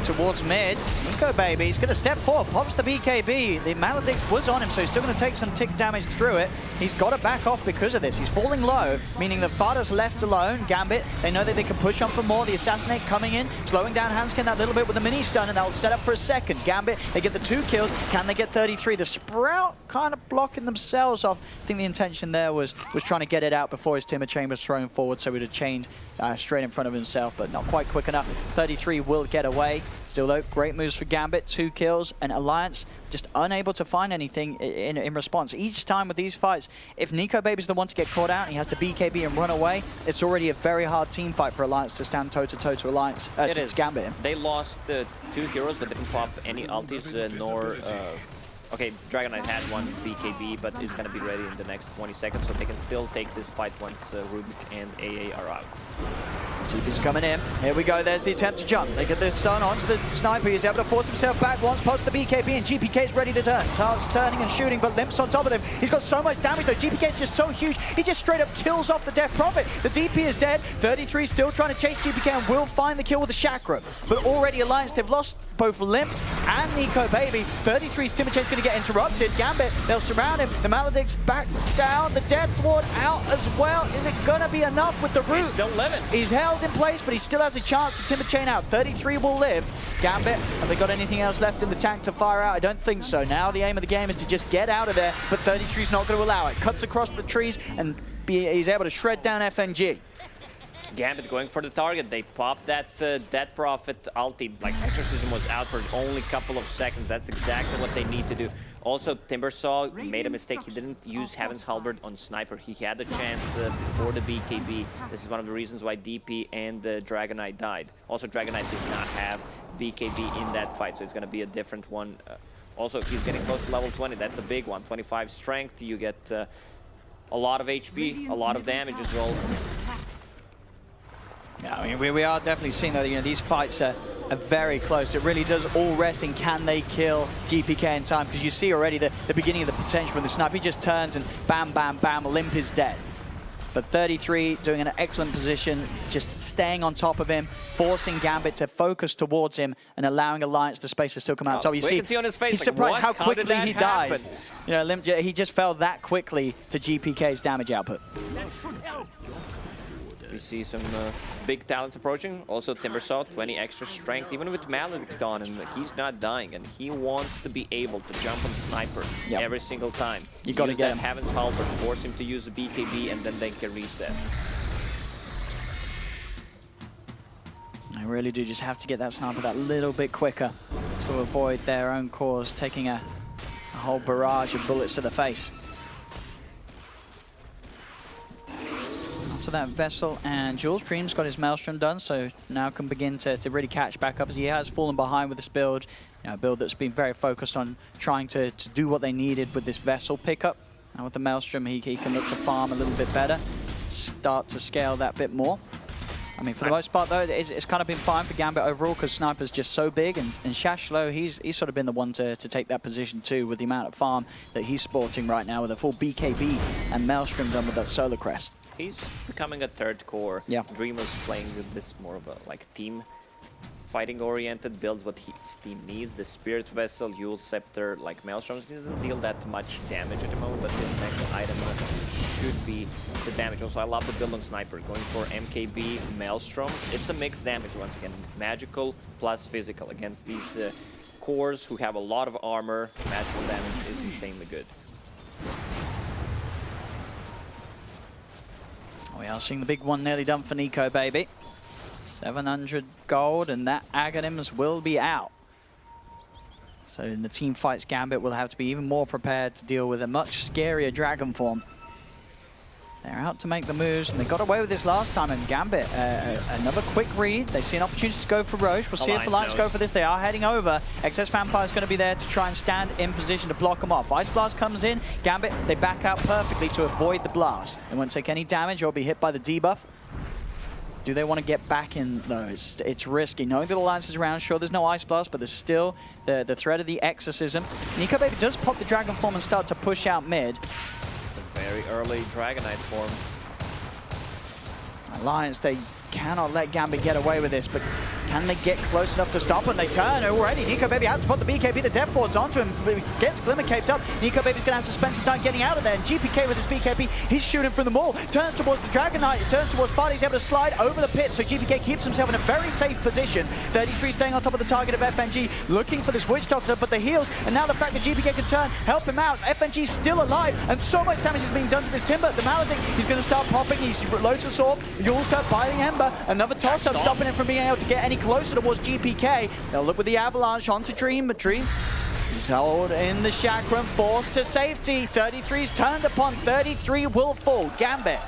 D: Towards mid, Nico baby, he's going to step forward, pops the BKB. The Maledict was on him, so he's still going to take some tick damage through it. He's got to back off because of this. He's falling low, meaning the Vada's left alone. Gambit, they know that they can push on for more. The Assassinate coming in, slowing down Hanskin that little bit with the mini stun, and that'll set up for a second. Gambit, they get the 2 kills. Can they get 33? The Sprout kind of blocking themselves off. I think the intention there was trying to get it out before his Timber Chamber was thrown forward, so he would have chained straight in front of himself, but not quite quick enough. 33 will get away. Still though, great moves for Gambit, 2 kills, and Alliance just unable to find anything in response. Each time with these fights, if Nico Baby's the one to get caught out and he has to BKB and run away, it's already a very hard team fight for Alliance to stand toe-to-toe to Alliance, to Gambit.
E: They lost 2 heroes, but didn't pop any ultis, nor... Okay, Dragon Knight had 1 BKB, but it's going to be ready in the next 20 seconds, so they can still take this fight once Rubik and AA are out.
D: TP's coming in. Here we go. There's the attempt to jump. They get the stun onto the sniper. He's able to force himself back once, post the BKB, and GPK is ready to turn. Starts turning and shooting, but Limp's on top of him. He's got so much damage, though. GPK is just so huge. He just straight up kills off the Death Prophet. The DP is dead. 33 still trying to chase GPK and will find the kill with the Chakra. But already Alliance, they've lost both Limp and Nico Baby. 33's Timber Chain's going to get interrupted. Gambit, they'll surround him. The Maledict's back down. The Death Ward out as well. Is it going to be enough with the root?
E: He's still living.
D: He's held in place, but he still has a chance to Timber Chain out. 33 will live. Gambit, have they got anything else left in the tank to fire out? I don't think so. Now the aim of the game is to just get out of there, but 33's not going to allow it. Cuts across the trees, and he's able to shred down FNG.
E: Gambit going for the target. They popped that Death Prophet ulti. Like, Exorcism was out for only a couple of seconds. That's exactly what they need to do. Also, Timbersaw made a mistake. He didn't use Heaven's Halberd on Sniper. He had a chance before the BKB. This is one of the reasons why DP and Dragon Knight died. Also, Dragon Knight did not have BKB in that fight, so it's going to be a different one. Also, he's getting close to level 20. That's a big one. 25 strength. You get a lot of HP, a lot of damage as well.
D: Yeah, I mean, we are definitely seeing that, you know, these fights are very close. It really does all rest in can they kill GPK in time, because you see already the beginning of the potential when the sniper. He just turns and bam, bam, bam, Limp is dead. But 33 doing an excellent position, just staying on top of him, forcing Gambit to focus towards him and allowing Alliance the space to still come out. So you see,
E: can see on his face,
D: he's
E: like,
D: surprised
E: what?
D: how
E: How did
D: quickly
E: that
D: he
E: happen?
D: died. You know, Limp, he just fell that quickly to GPK's damage output.
E: We see some big talents approaching. Also, Timbersaw, 20 extra strength. Even with Maledict on him, he's not dying, and he wants to be able to jump on Sniper every single time.
D: You got to get him.
E: Heaven's Halberd, force him to use the BKB, and then they can reset.
D: I really do just have to get that sniper that little bit quicker to avoid their own cause, taking a whole barrage of bullets to the face. To that Vessel, and Jules Dream's got his Maelstrom done, so now can begin to really catch back up, as he has fallen behind with this build. You know, a build that's been very focused on trying to do what they needed with this Vessel pickup. Now with the Maelstrom, he can look to farm a little bit better, start to scale that bit more. I mean, for the most part, though, it's kind of been fine for Gambit overall, because Sniper's just so big, and Shashlo, he's sort of been the one to take that position too, with the amount of farm that he's sporting right now, with a full BKB and Maelstrom done with that Solar Crest.
E: He's becoming a third core.
D: Yeah.
E: Dreamer's playing with this more of a like team fighting oriented builds what his team needs. The Spirit Vessel, Yule Scepter, like Maelstrom, doesn't deal that much damage at the moment, but his next item should be the damage. Also, I love the build on Sniper, going for MKB Maelstrom. It's a mixed damage once again, magical plus physical against these cores who have a lot of armor. Magical damage is insanely good.
D: We are seeing the big one nearly done for Nico, baby. 700 gold, and that Aghanims will be out. So in the team fights, Gambit will have to be even more prepared to deal with a much scarier dragon form. They're out to make the moves, and they got away with this last time. And Gambit, another quick read. They see an opportunity to go for Roche. We'll see if Alliance go for this. They are heading over. XS Vampire is going to be there to try and stand in position to block them off. Ice Blast comes in. Gambit, they back out perfectly to avoid the blast. They won't take any damage or be hit by the debuff. Do they want to get back in, though? It's risky. Knowing that Alliance is around, sure, there's no Ice Blast, but there's still the threat of the Exorcism. Nico Baby does pop the Dragon form and start to push out mid.
E: It's a very early Dragonite form.
D: Alliance, they cannot let Gambit get away with this, but can they get close enough to stop when they turn already? Nico Baby has to put the BKB, the Death Ward's onto him, gets Glimmer caped up. Nico Baby's going to have to spend some time getting out of there, and GPK with his BKB, he's shooting from the wall, turns towards the Dragonite, turns towards Farty, he's able to slide over the pit, so GPK keeps himself in a very safe position. 33 staying on top of the target of FNG, looking for this Witch Doctor, but the heals, and now the fact that GPK can turn, help him out. FNG's still alive, and so much damage is being done to this Timber. The Maledict, he's going to start popping, he's loads of sword, You'll start biting Ember, another toss-up, stopping him from being able to get any closer towards GPK. They'll look with the Avalanche onto Dream, but Dream is held in the chakram, forced to safety. 33's turned upon, 33 will fall. Gambit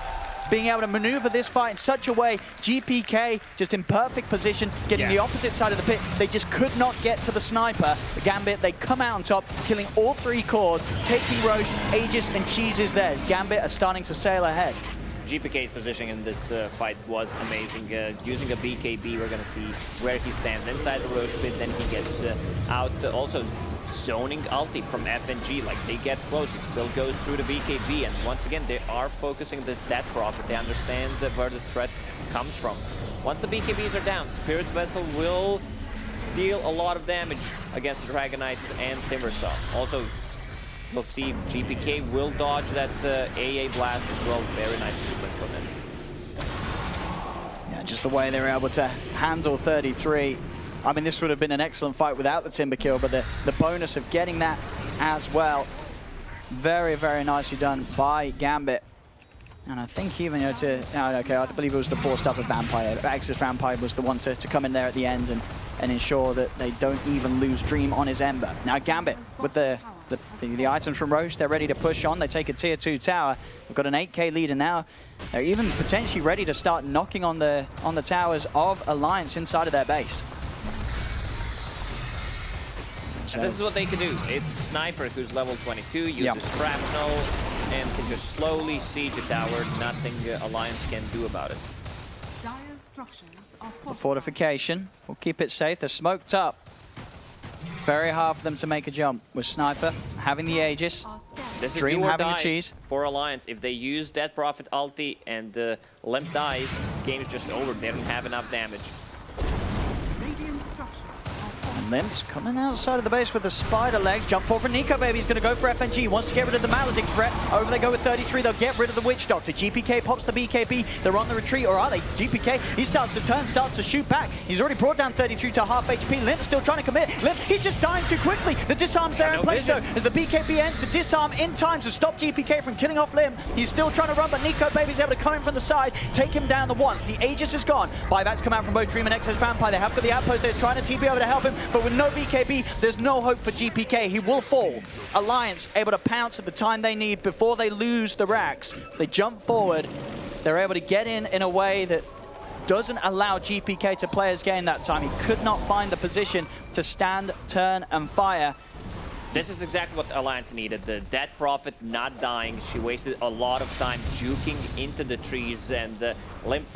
D: being able to maneuver this fight in such a way, GPK just in perfect position, getting the opposite side of the pit. They just could not get to the sniper. The Gambit, they come out on top, killing all three cores, taking Roche, Aegis, and Cheese is theirs. Gambit are starting to sail ahead.
E: GPK's positioning in this fight was amazing. Using a BKB, we're going to see where he stands inside the Roche pit, then he gets out. Also, zoning ulti from FNG, like they get close, it still goes through the BKB, and once again, they are focusing this death profit. They understand where the threat comes from. Once the BKBs are down, Spirit's Vessel will deal a lot of damage against the Dragonite and Timbersaw. Also, we'll see GPK will dodge that AA blast as well. Very nice movement from him.
D: Yeah, just the way they were able to handle 33. I mean, this would have been an excellent fight without the Timber kill, but the bonus of getting that as well. Very, very nicely done by Gambit. And I think even, okay, I believe it was the forced up of Vampire. Axis Vampire was the one to come in there at the end and ensure that they don't even lose Dream on his Ember. Now Gambit with the items from Roche, they're ready to push on. They take a tier 2 tower. They've got an 8k lead, and now they're even potentially ready to start knocking on the towers of Alliance inside of their base.
E: And this is what they can do. It's Sniper, who's level 22, uses shrapnel, and can just slowly siege a tower. Nothing Alliance can do about it.
F: Dire's structures are
D: The fortification will keep it safe. They're smoked up. Very hard for them to make a jump with Sniper having the Aegis.
E: This is
D: Dream
E: do or
D: having the
E: die
D: cheese
E: for Alliance. If they use Death Prophet ulti and Limp dies, game's just over. They don't have enough damage.
F: Radiant structures are
D: And Limp's coming outside of the base with the spider legs. Jump forward for Nico Baby. He's going to go for FNG. Wants to get rid of the Maledict threat. Over they go with 33. They'll get rid of the Witch Doctor. GPK pops the BKB. They're on the retreat, or are they? GPK, he starts to turn, starts to shoot back. He's already brought down 33 to half HP. Limp still trying to commit. Limp, he's just dying too quickly. The disarm's there in place though. As the BKB ends, the disarm in time to stop GPK from killing off Limp. He's still trying to run, but Nico Baby's able to come in from the side, take him down the once. The Aegis is gone. Buybacks come out from both Dream and XS Vampire. They have got the outpost. They're trying to TP over to help him, but with no BKB, there's no hope for GPK. He will fall. Alliance able to pounce at the time they need before they lose the racks. They jump forward. They're able to get in a way that doesn't allow GPK to play his game that time. He could not find the position to stand, turn, and fire.
E: This is exactly what Alliance needed. The Death Prophet not dying. She wasted a lot of time juking into the trees, and Limp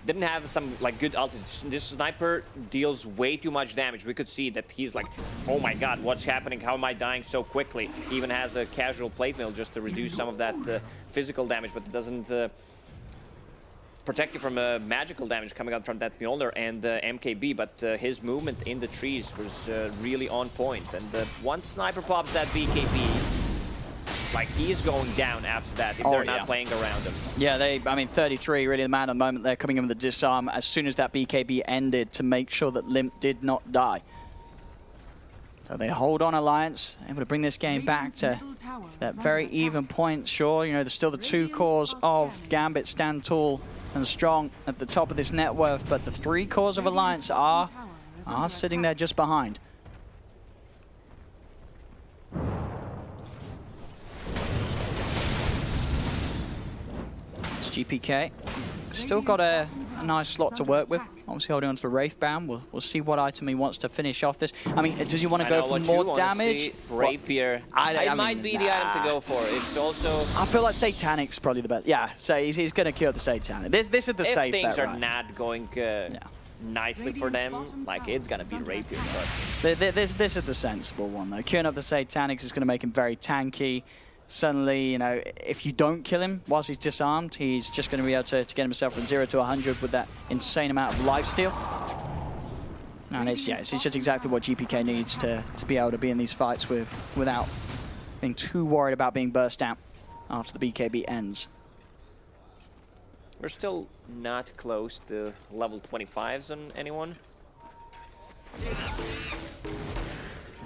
E: didn't have some good ulti. This Sniper deals way too much damage. We could see that he's like, oh my god, what's happening? How am I dying so quickly? He even has a casual plate mail just to reduce some of that physical damage, but it doesn't protect you from magical damage coming out from that Mjolnir and MKB, but his movement in the trees was really on point. And once Sniper pops that BKB, Like, he's going down after that if they're not playing around him.
D: Yeah, I mean, 33 really the man at the moment. They're coming in with the disarm as soon as that BKB ended to make sure that Limp did not die. So they hold on Alliance, able to bring this game back to that very even point. Sure, you know, there's still the two cores of Gambit stand tall and strong at the top of this net worth, but the three cores of Alliance are sitting there just behind. It's GPK. Still got a nice slot to work with. Obviously holding on to the Wraith Band. We'll see what item he wants to finish off this. I mean, does he want to go for more damage?
E: Rapier. It might be the item to go for. It's also...
D: I feel like Satanic's probably the best. Yeah, so he's going to kill the Satanic. This is the safe bet,
E: If things are
D: right?
E: not going nicely for them, like, it's going to be Rapier.
D: But this is the sensible one, though. Queuing up the Satanics is going to make him very tanky. Suddenly, you know, if you don't kill him whilst he's disarmed, he's just going to be able to get himself from 0 to 100 with that insane amount of lifesteal. And it's just exactly what GPK needs to be able to be in these fights without being too worried about being burst out after the BKB ends.
E: We're still not close to level 25s on anyone.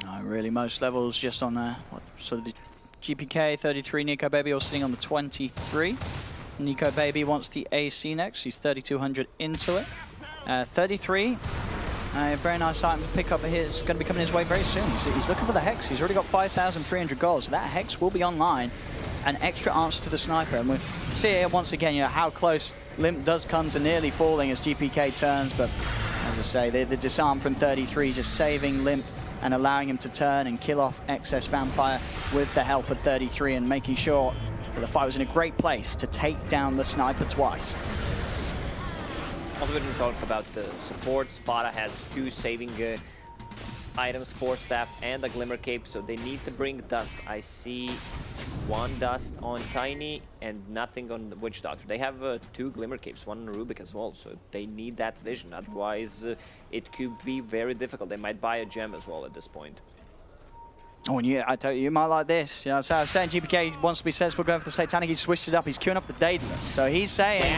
D: No, really, most levels just on sort of the GPK, 33, Nico Baby all sitting on the 23. Nico Baby wants the AC next. He's 3,200 into it. 33, a very nice item to pick up here. It's going to be coming his way very soon. He's looking for the Hex. He's already got 5,300 gold. So that Hex will be online. An extra answer to the sniper. And we see here once again, you know, how close Limp does come to nearly falling as GPK turns. But as I say, the disarm from 33 just saving Limp and allowing him to turn and kill off excess Vampire with the help of 33 and making sure that the fight was in a great place to take down the sniper twice.
E: Also, we didn't talk about the support. Spada has 2 saving items, 4 staff and a Glimmer Cape, so they need to bring dust. I see 1 dust on Tiny and nothing on the Witch Doctor. They have 2 Glimmer Capes, 1 on Rubik as well, so they need that vision. Otherwise, it could be very difficult. They might buy a gem as well at this point.
D: Oh, and yeah, I tell you might like this. You know, so I'm saying GPK wants to be sensible, going for the Satanic. He's switched it up. He's queuing up the Daedalus. So he's saying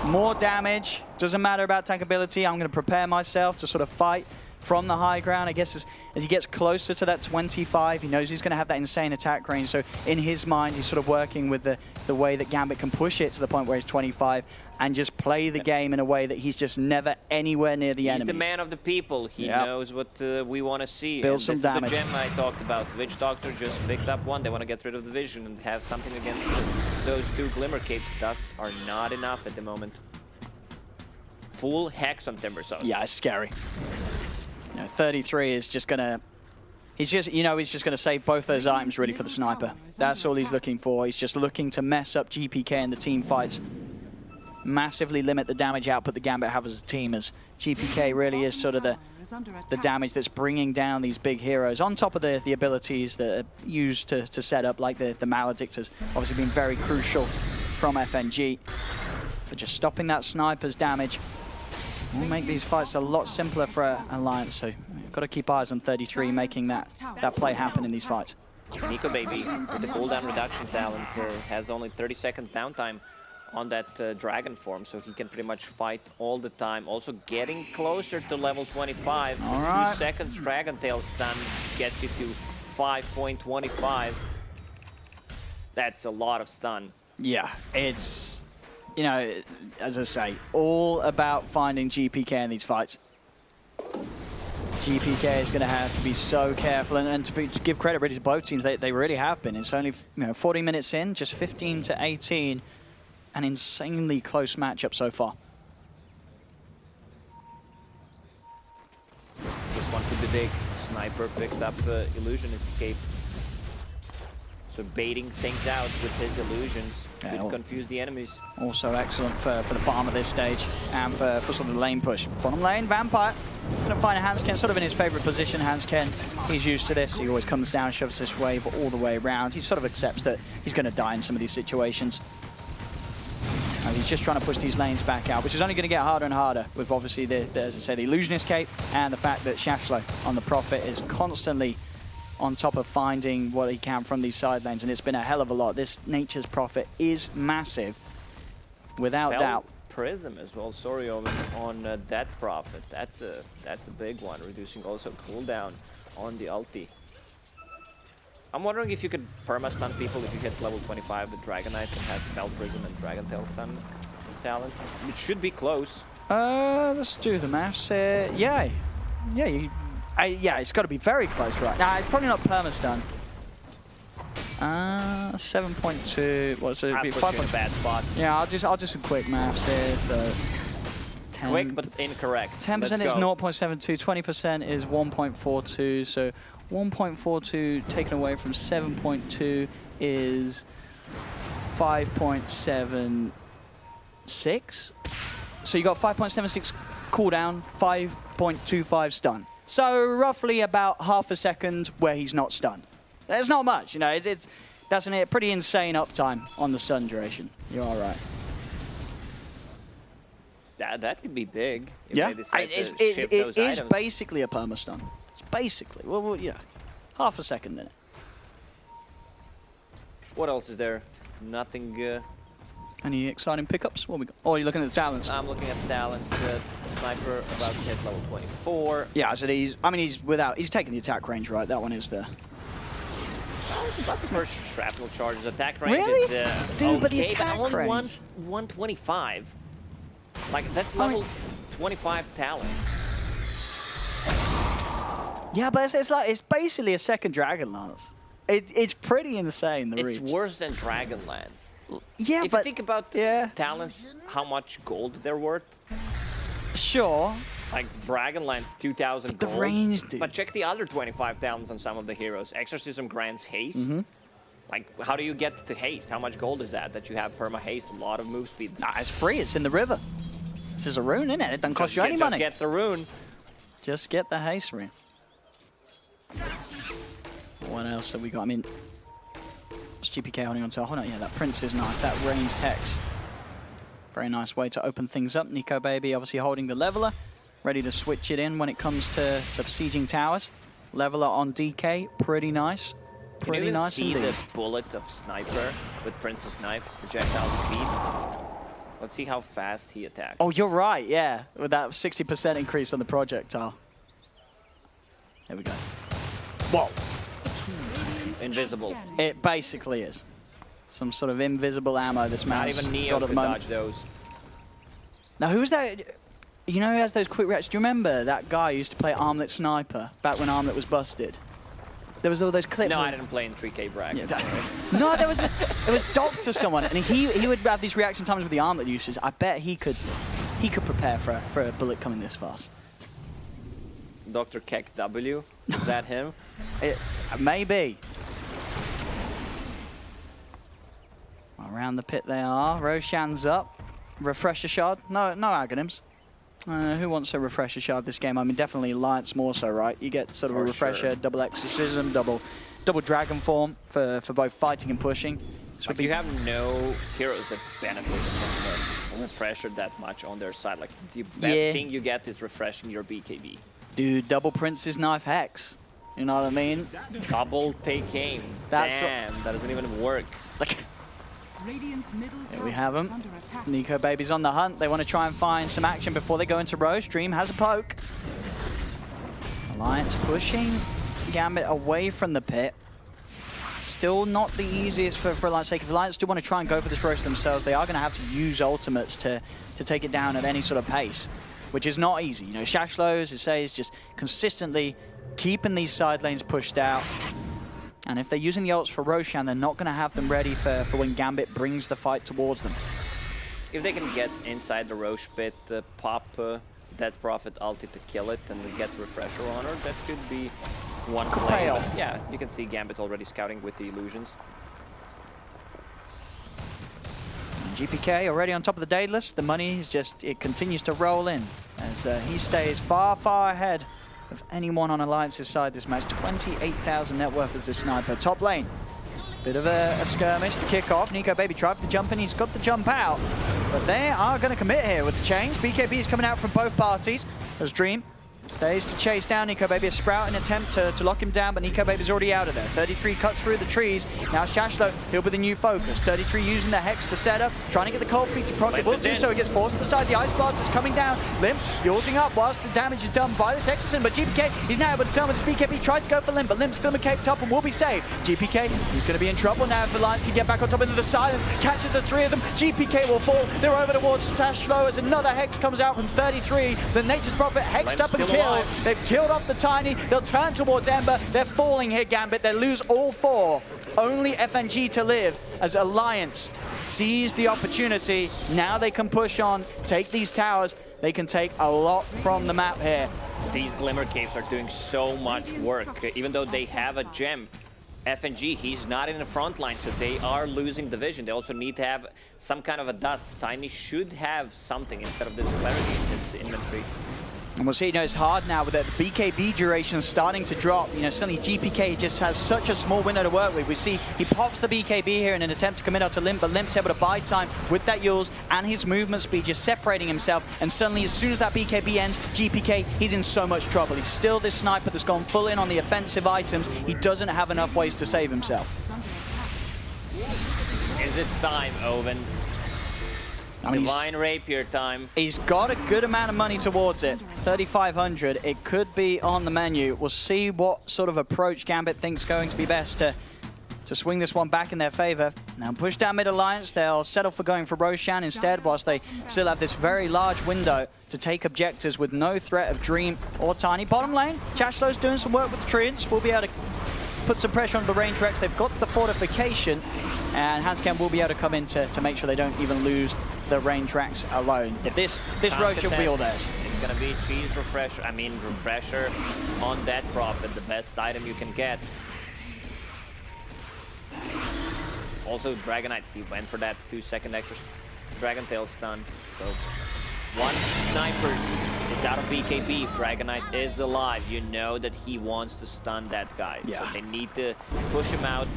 D: more damage. Doesn't matter about tankability. I'm going to prepare myself to sort of fight from the high ground. I guess as he gets closer to that 25, he knows he's going to have that insane attack range. So in his mind, he's sort of working with the way that Gambit can push it to the point where he's 25 and just play the game in a way that he's just never anywhere near the enemies.
E: He's the man of the people. He knows what we want to see.
D: Build some damage.
E: This is the gem I talked about. Witch Doctor just picked up 1. They want to get rid of the vision and have something against those 2 Glimmer Capes. Dusts are not enough at the moment. Full Hex on Timbersaw.
D: Yeah, it's scary. You know, 33 is just gonna. He's just gonna save both those items really for the sniper. That's all he's looking for. He's just looking to mess up GPK in the team fights, massively limit the damage output the Gambit have as a team. As GPK really is sort of the damage that's bringing down these big heroes on top of the abilities that are used to set up, like the Maledictors, obviously been very crucial from FNG. But just stopping that sniper's damage will make these fights a lot simpler for Alliance, so you've got to keep eyes on 33 making that play happen in these fights.
E: Nico Baby with the cooldown reduction talent has only 30 seconds downtime on that dragon form, so he can pretty much fight all the time. Also getting closer to level 25.
D: All right.
E: 2 seconds Dragon Tail stun gets you to 5.25. That's a lot of stun.
D: Yeah, it's, you know, as I say, all about finding GPK in these fights. GPK is going to have to be so careful, and to give credit really to both teams, they really have been. It's only 40 minutes in, just 15 to 18, an insanely close matchup so far.
E: This one could be big. Sniper picked up Illusion Escape. So baiting things out with his illusions could confuse the enemies.
D: Also excellent for the farm at this stage and for sort of the lane push. Bottom lane, Vampire going to find Hansken sort of in his favorite position. Hansken, he's used to this. He always comes down, shoves this wave all the way around. He sort of accepts that he's going to die in some of these situations. As he's just trying to push these lanes back out, which is only going to get harder and harder with obviously as I say, the Illusionist Cape and the fact that Shashlo on the Prophet is constantly on top of finding what he can from these side lanes, and it's been a hell of a lot. This Nature's Prophet is massive, without
E: Spell
D: doubt.
E: Prism as well, sorry, on that Prophet. That's a big one, reducing also cooldown on the ulti. I'm wondering if you could perma-stun people if you hit level 25 with Dragon Knight and has Spell Prism and Dragon Tail stun talent. It should be close.
D: Let's do the maths. Yeah, it's got to be very close, right? Nah, it's probably not perma-stun. 7.2. What's it?
E: That puts you in a bad spot.
D: Yeah, I'll do some quick maths here. So 10,
E: Quick but incorrect.
D: 10% is 0.72. 20% is 1.42. So 1.42 taken away from 7.2 is 5.76. So you got 5.76 cooldown, 5.25 stun. So roughly about half a second where he's not stunned. There's not much, you know. That's a pretty insane uptime on the stun duration. You're all right.
E: That could be big. If
D: Yeah,
E: they decide to ship
D: it
E: those
D: is
E: items.
D: basically a perma stun. It's basically, well, yeah, half a second in it.
E: What else is there? Nothing.
D: Any exciting pickups? What we got? Oh, you're looking at the talents.
E: I'm looking at the talents. Sniper about to hit level 24.
D: Yeah, so he's taking the attack range, right? That one is there.
E: About the first shrapnel charges. Attack range
D: Really?
E: is
D: Dude,
E: okay,
D: but the attack
E: only
D: range.
E: 125. Like, that's level 25 talent.
D: Yeah, but it's basically a second Dragon Lance. It's pretty insane, the
E: It's
D: reach.
E: worse than Dragonlance.
D: Yeah,
E: If
D: but
E: you think about talents, how much gold they're worth.
D: sure.
E: Like Dragonlance, 2,000
D: The
E: gold.
D: range, dude.
E: But check the other 25 talents on some of the heroes. Exorcism grants haste.
D: Mm-hmm.
E: Like, how do you get to haste? How much gold is that you have perma haste? A lot of move speed.
D: Nah, it's free. It's in the river. This is a rune, isn't it? It doesn't cost you any money.
E: Just get the rune.
D: Just get the haste rune. What else have we got? I mean, what's GPK holding on to? Oh no, yeah, that Prince's knife, that ranged hex. Very nice way to open things up. Nico Baby obviously holding the leveler, ready to switch it in when it comes to besieging towers. Leveler on DK, pretty nice. Pretty nice
E: indeed.
D: indeed.
E: The bullet of Sniper with Prince's knife, projectile speed. Let's see how fast he attacks.
D: Oh, you're right, yeah. With that 60% increase on the projectile. There we go. Whoa.
E: Invisible.
D: It basically is. Some sort of invisible ammo this
E: Not
D: man's
E: even Neo
D: got at the
E: could
D: moment.
E: dodge those.
D: Now, who's that? You know who has those quick reactions? Do you remember that guy who used to play Armlet Sniper back when Armlet was busted? There was all those clips.
E: No,
D: of-
E: I didn't play in 3K bracket.
D: Yeah, no, there was Doctor someone, and he would have these reaction times with the Armlet uses. I bet he could prepare for a bullet coming this fast.
E: Dr. Keck W, is that him?
D: Maybe. Around the pit they are. Roshan's up. Refresher shard. No agonyms. Who wants a refresher shard this game? I mean, definitely Alliance more so, right? You get sort of
E: For
D: a refresher,
E: sure.
D: double exorcism, double dragon form for both fighting and pushing. So
E: Like, you have no heroes that benefit from the refresher that much on their side. Like, the best thing you get is refreshing your BKB.
D: Dude, double Prince's knife hex. You know what I mean?
E: Double take aim.
D: That's
E: Damn, that doesn't even work.
D: Like,
F: Radiant's middle
D: there
F: tower
D: we have
F: is
D: him.
F: under attack.
D: Nico Baby's on the hunt. They want to try and find some action before they go into Rose. Dream has a poke. Alliance pushing Gambit away from the pit. Still not the easiest for Alliance sake. If Alliance do want to try and go for this Rose themselves, they are going to have to use ultimates to take it down at any sort of pace, which is not easy. You know, Shashlo, as it says, just consistently keeping these side lanes pushed out. And if they're using the ults for Roshan, they're not going to have them ready for when Gambit brings the fight towards them.
E: If they can get inside the Roche pit, pop Death Prophet ulti to kill it, and then get Refresher on her, that could be one play.
D: off.
E: But yeah, you can see Gambit already scouting with the illusions.
D: And GPK already on top of the Daedalus. The money is just, it continues to roll in as he stays far, far ahead of anyone on Alliance's side this match. 28,000 net worth as this sniper. Top lane. Bit of a skirmish to kick off. Nico Baby tried for the jump in. He's got the jump out. But they are going to commit here with the change. BKB is coming out from both parties as Dream Stays to chase down Nico Baby. A Sprout in an attempt to lock him down, but Nico Baby's already out of there. 33 cuts through the trees. Now Shashlo, he'll be the new focus. 33 using the Hex to set up, trying to get the cold feet to proc. It will do so. He gets forced aside. The Ice Blast is coming down. Limp using up whilst the damage is done by this Exorcism, but GPK, he's now able to turn with his BKB. Tries to go for Limp, but Limp's Glimmer caped up and will be saved. GPK, he's going to be in trouble now if the Lions can get back on top into the silence. Catches the three of them. GPK will fall. They're over towards Shashlo as another Hex comes out from 33. The Nature's Prophet hexed up and killed. They've killed off the Tiny. They'll turn towards Ember. They're falling here, Gambit. They lose all four. Only FNG to live as Alliance sees the opportunity. Now they can push on, take these towers. They can take a lot from the map here.
E: These Glimmer Caves are doing so much work. Even though they have a gem, FNG, he's not in the front line, so they are losing the vision. They also need to have some kind of a dust. Tiny should have something instead of this clarity in his inventory.
D: And we'll see, it's hard now with the BKB duration starting to drop. Suddenly GPK just has such a small window to work with. We see he pops the BKB here in an attempt to commit out to Limp, but Limp's able to buy time with that Yules and his movement speed, just separating himself. And suddenly, as soon as that BKB ends, GPK, he's in so much trouble. He's still this sniper that's gone full in on the offensive items. He doesn't have enough ways to save himself.
E: Is it time, Owen? Divine Rapier time.
D: He's got a good amount of money towards it. 3,500. It could be on the menu. We'll see what sort of approach Gambit thinks going to be best to swing this one back in their favor. Now push down mid Alliance. They'll settle for going for Roshan instead, whilst they still have this very large window to take objectives with no threat of Dream or Tiny. Bottom lane, Chashlo's doing some work with the Treants. We'll be able to put some pressure on the range Rex. They've got the fortification, and Hanscam will be able to come in to make sure they don't even lose the range racks alone. If this Roshan will be all theirs.
E: It's gonna be cheese refresher on that Prophet, the best item you can get. Also Dragonite, he went for that 2-second extra Dragon Tail stun. So one sniper is out of BKB. Dragonite is alive. You know that he wants to stun that guy.
D: Yeah.
E: So they need to push him out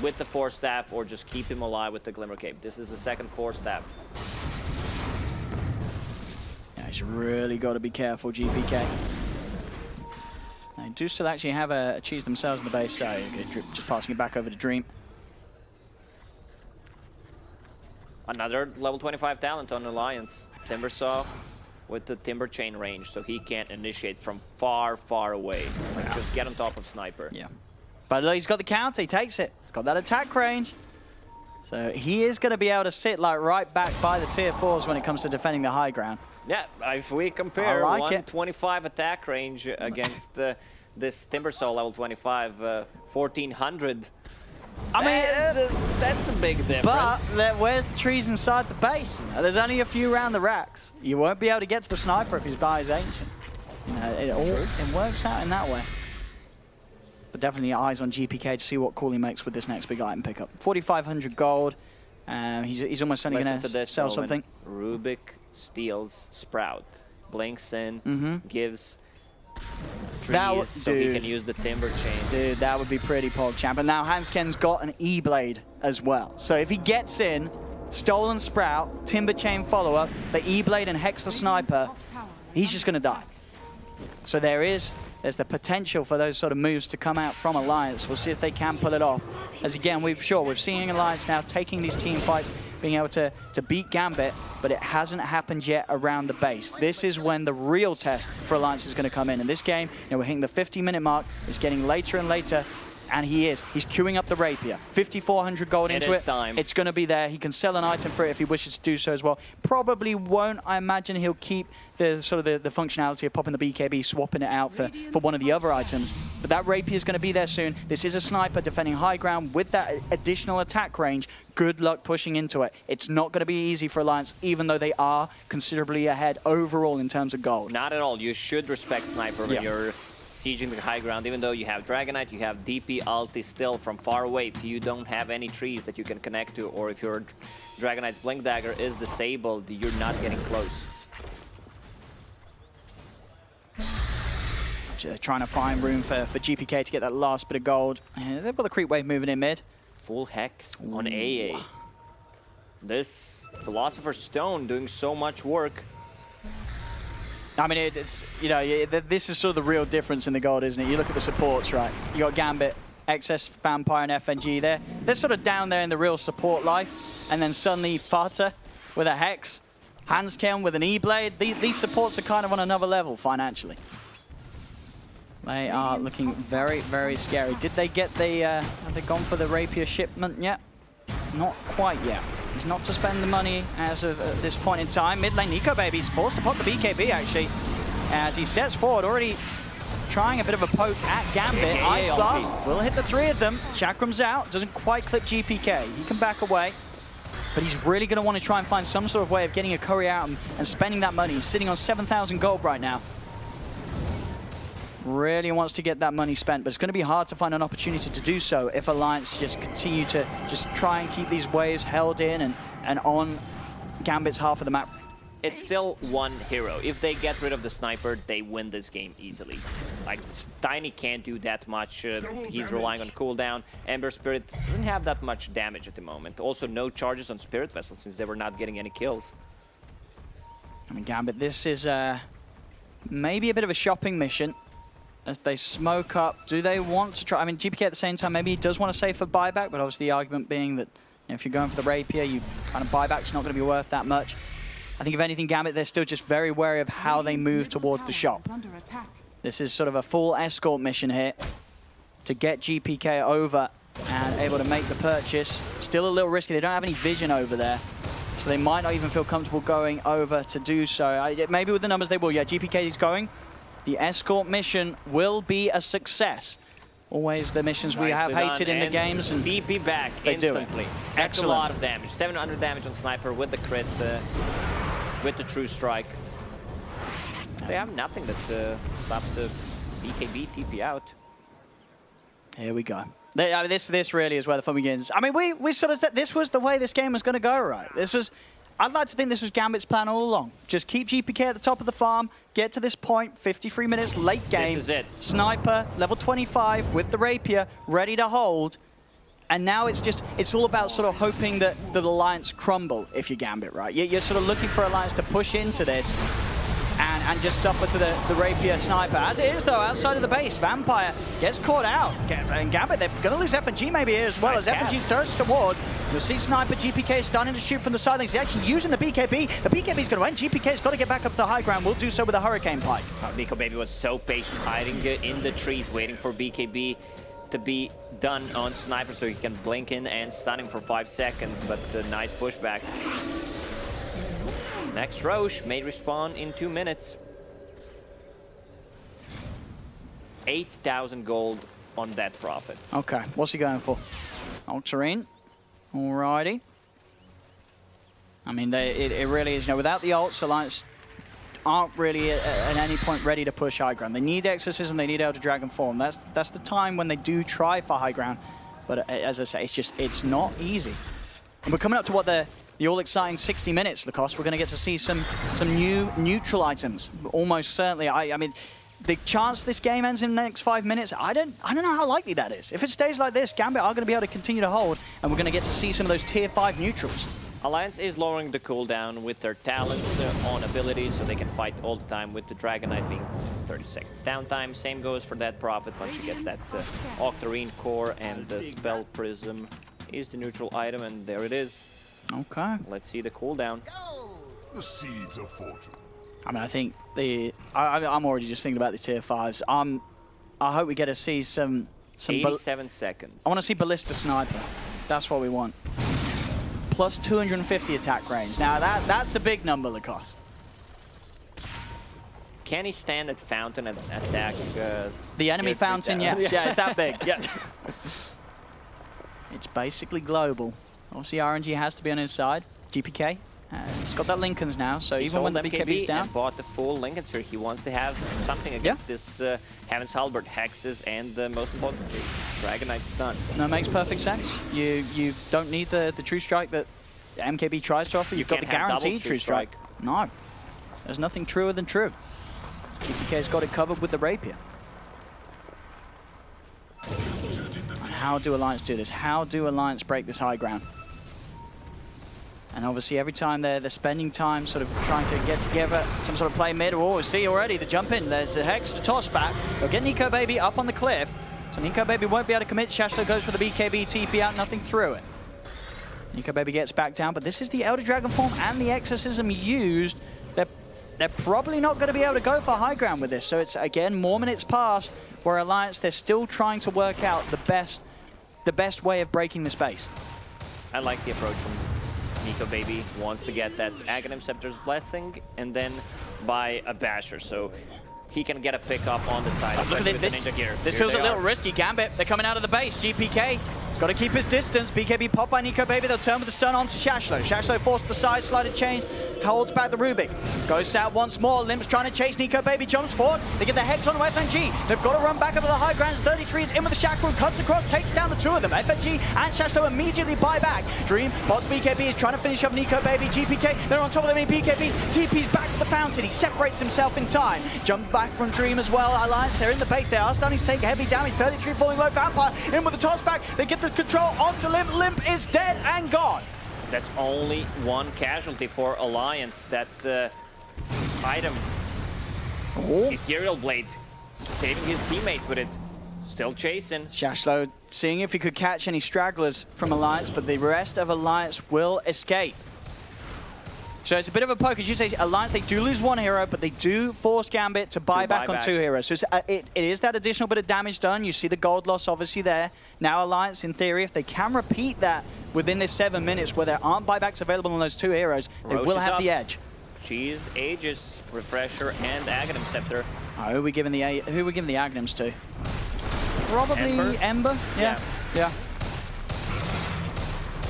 E: with the Force Staff or just keep him alive with the Glimmer Cape. This is the second Force Staff.
D: Yeah, he's really got to be careful, GPK. They do still actually have a cheese themselves in the base, so okay, just passing it back over to Dream.
E: Another level 25 talent on Alliance. Timbersaw with the Timber Chain range, so he can't initiate from far, far away. Like, just get on top of Sniper.
D: Yeah. But look, he's got the counter, he takes it. He's got that attack range. So he is going to be able to sit like right back by the tier 4s when it comes to defending the high ground.
E: Yeah, if we compare
D: I like
E: 125 attack range against this Timbersaw level 25, 1400. I mean, that's a big difference.
D: But where's the trees inside the base? There's only a few around the racks. You won't be able to get to the sniper if he's by his ancient. It works out in that way. But definitely eyes on GPK to see what call he makes with this next big item pickup. 4,500 gold. He's almost certainly going to sell something.
E: Rubik steals Sprout, blinks in, gives trees so he can use the Timber Chain.
D: Dude, that would be pretty PogChamp. And now Hansken's got an E-Blade as well. So if he gets in, Stolen Sprout, Timber Chain follow-up, the E-Blade and Hex the Sniper, he's just going to die. So there's the potential for those sort of moves to come out from Alliance. We'll see if they can pull it off. As again, we've seen Alliance now taking these team fights, being able to beat Gambit, but it hasn't happened yet around the base. This is when the real test for Alliance is going to come in. In this game, we're hitting the 50-minute mark. It's getting later and later. And he's queuing up the Rapier. 5,400 gold into it.
E: Time.
D: It's going to be there. He can sell an item for it if he wishes to do so as well. Probably won't. I imagine he'll keep the functionality of popping the BKB, swapping it out for one of the other items. But that Rapier is going to be there soon. This is a sniper defending high ground with that additional attack range. Good luck pushing into it. It's not going to be easy for Alliance, even though they are considerably ahead overall in terms of gold.
E: Not at all. You should respect Sniper when you're sieging the high ground. Even though you have Dragonite, you have DP ulti still from far away. If you don't have any trees that you can connect to, or if your Dragonite's Blink Dagger is disabled, you're not getting close.
D: Trying to find room for GPK to get that last bit of gold. They've got the creep wave moving in mid.
E: Full Hex on AA. This Philosopher's Stone doing so much work.
D: I mean, it's, you know, this is sort of the real difference in the gold, isn't it? You look at the supports, right? You got Gambit, XS, Vampire, and FNG there. They're sort of down there in the real support life. And then suddenly Fata with a Hex, Hanskelm with an E-Blade. These supports are kind of on another level financially. They are looking very, very scary. Did they get the, have they gone for the Rapier shipment yet? Not quite yet. He's not to spend the money as of this point in time. Mid lane, Nico Baby's forced to pop the BKB actually, as he steps forward, already trying a bit of a poke at Gambit. Ice Blast will hit the 3 of them. Chakram's out, doesn't quite clip GPK. He can back away, but he's really going to want to try and find some sort of way of getting a curry out and spending that money. He's sitting on 7,000 gold right now. Really wants to get that money spent, but it's going to be hard to find an opportunity to do so if Alliance just continue to just try and keep these waves held in and on Gambit's half of the map.
E: It's still one hero. If they get rid of the sniper, they win this game easily. Like, Tiny can't do that much. He's relying on cooldown. Ember Spirit doesn't have that much damage at the moment. Also, no charges on Spirit Vessel since they were not getting any kills.
D: I mean, Gambit, this is maybe a bit of a shopping mission. As they smoke up, do they want to try? I mean, GPK at the same time, maybe he does want to save for buyback, but obviously the argument being that, you know, if you're going for the Rapier, you kind of buyback's not going to be worth that much. I think if anything, Gambit, they're still just very wary of how they move towards the shop. This is sort of a full escort mission here to get GPK over and able to make the purchase. Still a little risky. They don't have any vision over there, so they might not even feel comfortable going over to do so. Maybe with the numbers they will. Yeah, GPK is going. The escort mission will be a success. Always the missions we have hated in the games. And
E: DP back instantly. That's a lot of damage. 700 damage on Sniper with the crit, with the True Strike. They have nothing that stops the BKB TP out.
D: Here we go. I mean, this really is where the fun begins. I mean, we sort of said this was the way this game was going to go, right? This was... I'd like to think this was Gambit's plan all along. Just keep GPK at the top of the farm, get to this point, 53 minutes, late game.
E: This is it.
D: Sniper, level 25, with the Rapier, ready to hold. And now it's all about sort of hoping that the Alliance crumble if you're Gambit, right? You're sort of looking for Alliance to push into this and just suffer to the Rapier Sniper. As it is, though, outside of the base, Vampire gets caught out. And Gambit, they're going to lose FNG maybe here as well, as FNG's turns toward. You'll see Sniper, GPK starting to shoot from the sidelines. He's actually using the BKB. The BKB's going to end. GPK's got to get back up to the high ground. We'll do so with a Hurricane Pike.
E: Nico Baby was so patient, hiding in the trees, waiting for BKB to be done on Sniper so he can blink in and stun him for 5 seconds, but nice pushback. Next Roche may respawn in 2 minutes. 8,000 gold on that profit.
D: Okay, what's he going for? Ultramarine. Alrighty. I mean, it really is, you know, without the ults, Alliance aren't really at any point ready to push high ground. They need Exorcism, they need Elder Dragon Form. That's the time when they do try for high ground. But as I say, it's not easy. And we're coming up to what the all-exciting 60 minutes, Lacoste. We're going to get to see some new neutral items, almost certainly. I mean, the chance this game ends in the next 5 minutes, I don't know how likely that is. If it stays like this, Gambit are going to be able to continue to hold, and we're going to get to see some of those tier 5 neutrals.
E: Alliance is lowering the cooldown with their talents on abilities, so they can fight all the time, with the Dragon Knight being 30 seconds downtime. Same goes for that Prophet once she gets that Octarine Core, and the Spell Prism is the neutral item, and there it is.
D: Okay.
E: Let's see the cooldown.
G: The seeds of fortune.
D: I mean, I think I'm already just thinking about the tier 5s. I hope we get to see some
E: 87 seconds.
D: I want to see Ballista Sniper. That's what we want. Plus 250 attack range. Now that's a big number, Lacoste.
E: Can he stand at fountain and attack?
D: The enemy fountain, yes. Yeah, it's that big. Yeah. It's basically global. Obviously, RNG has to be on his side. GPK. He's got that Lincoln's now, so even when the BKB's down...
E: and bought the full Lincoln Sphere. He wants to have something against this Heaven's Halberd, Hexes, and most importantly, Dragon Knight stun.
D: No, makes perfect sense. You don't need the True Strike that MKB tries to offer. You've got the guaranteed True Strike. No. There's nothing truer than true. GPK's got it covered with the Rapier. And how do Alliance do this? How do Alliance break this high ground? And obviously every time they're spending time sort of trying to get together some sort of play mid. Oh, see already the jump in. There's a Hex to toss back. They'll get Nico Baby up on the cliff. So Nico Baby won't be able to commit. Shashlo goes for the BKB, TP out, nothing through it. Nico Baby gets back down, but this is the Elder Dragon form and the Exorcism used. They're probably not going to be able to go for high ground with this. So it's, again, more minutes past where Alliance, they're still trying to work out the best way of breaking this base.
E: I like the approach from Nico Baby. Wants to get that Aghanim Scepter's Blessing and then buy a Basher. So he can get a pick up on the side.
D: Look at this. This feels a little risky. Gambit, they're coming out of the base. GPK. He's got to keep his distance. BKB popped by Nico Baby. They'll turn with the stun onto Shashlo. Shashlo forced the side, slided change, holds back the Rubik. Goes out once more. Limp's trying to chase Nico Baby, jumps forward. They get the Hex on FNG. They've got to run back over the high grounds. 33 is in with the Shackle, cuts across, takes down the two of them. FNG and Shashlo immediately buy back. Dream, bots BKB is trying to finish off Nico Baby. GPK, they're on top of them in BKB. TP's back to the fountain. He separates himself in time. Jump back from Dream as well. Alliance, they're in the base. They are starting to take heavy damage. 33 falling low. Vampire in with the toss back. They get the control onto Limp. Limp is dead and gone.
E: That's only one casualty for Alliance. That item, Ethereal Blade, saving his teammates with it. Still chasing.
D: Shashlo seeing if he could catch any stragglers from Alliance, but the rest of Alliance will escape. So it's a bit of a poke. As you say, Alliance, they do lose one hero, but they do force Gambit to buy back on two heroes. So it is that additional bit of damage done. You see the gold loss obviously there. Now Alliance, in theory, if they can repeat that within this 7 minutes where there aren't buybacks available on those two heroes, they will have the edge.
E: Cheese, Aegis, Refresher, and Aghanim Scepter.
D: Who are we giving the Aghanims to? Probably Ember? Yeah.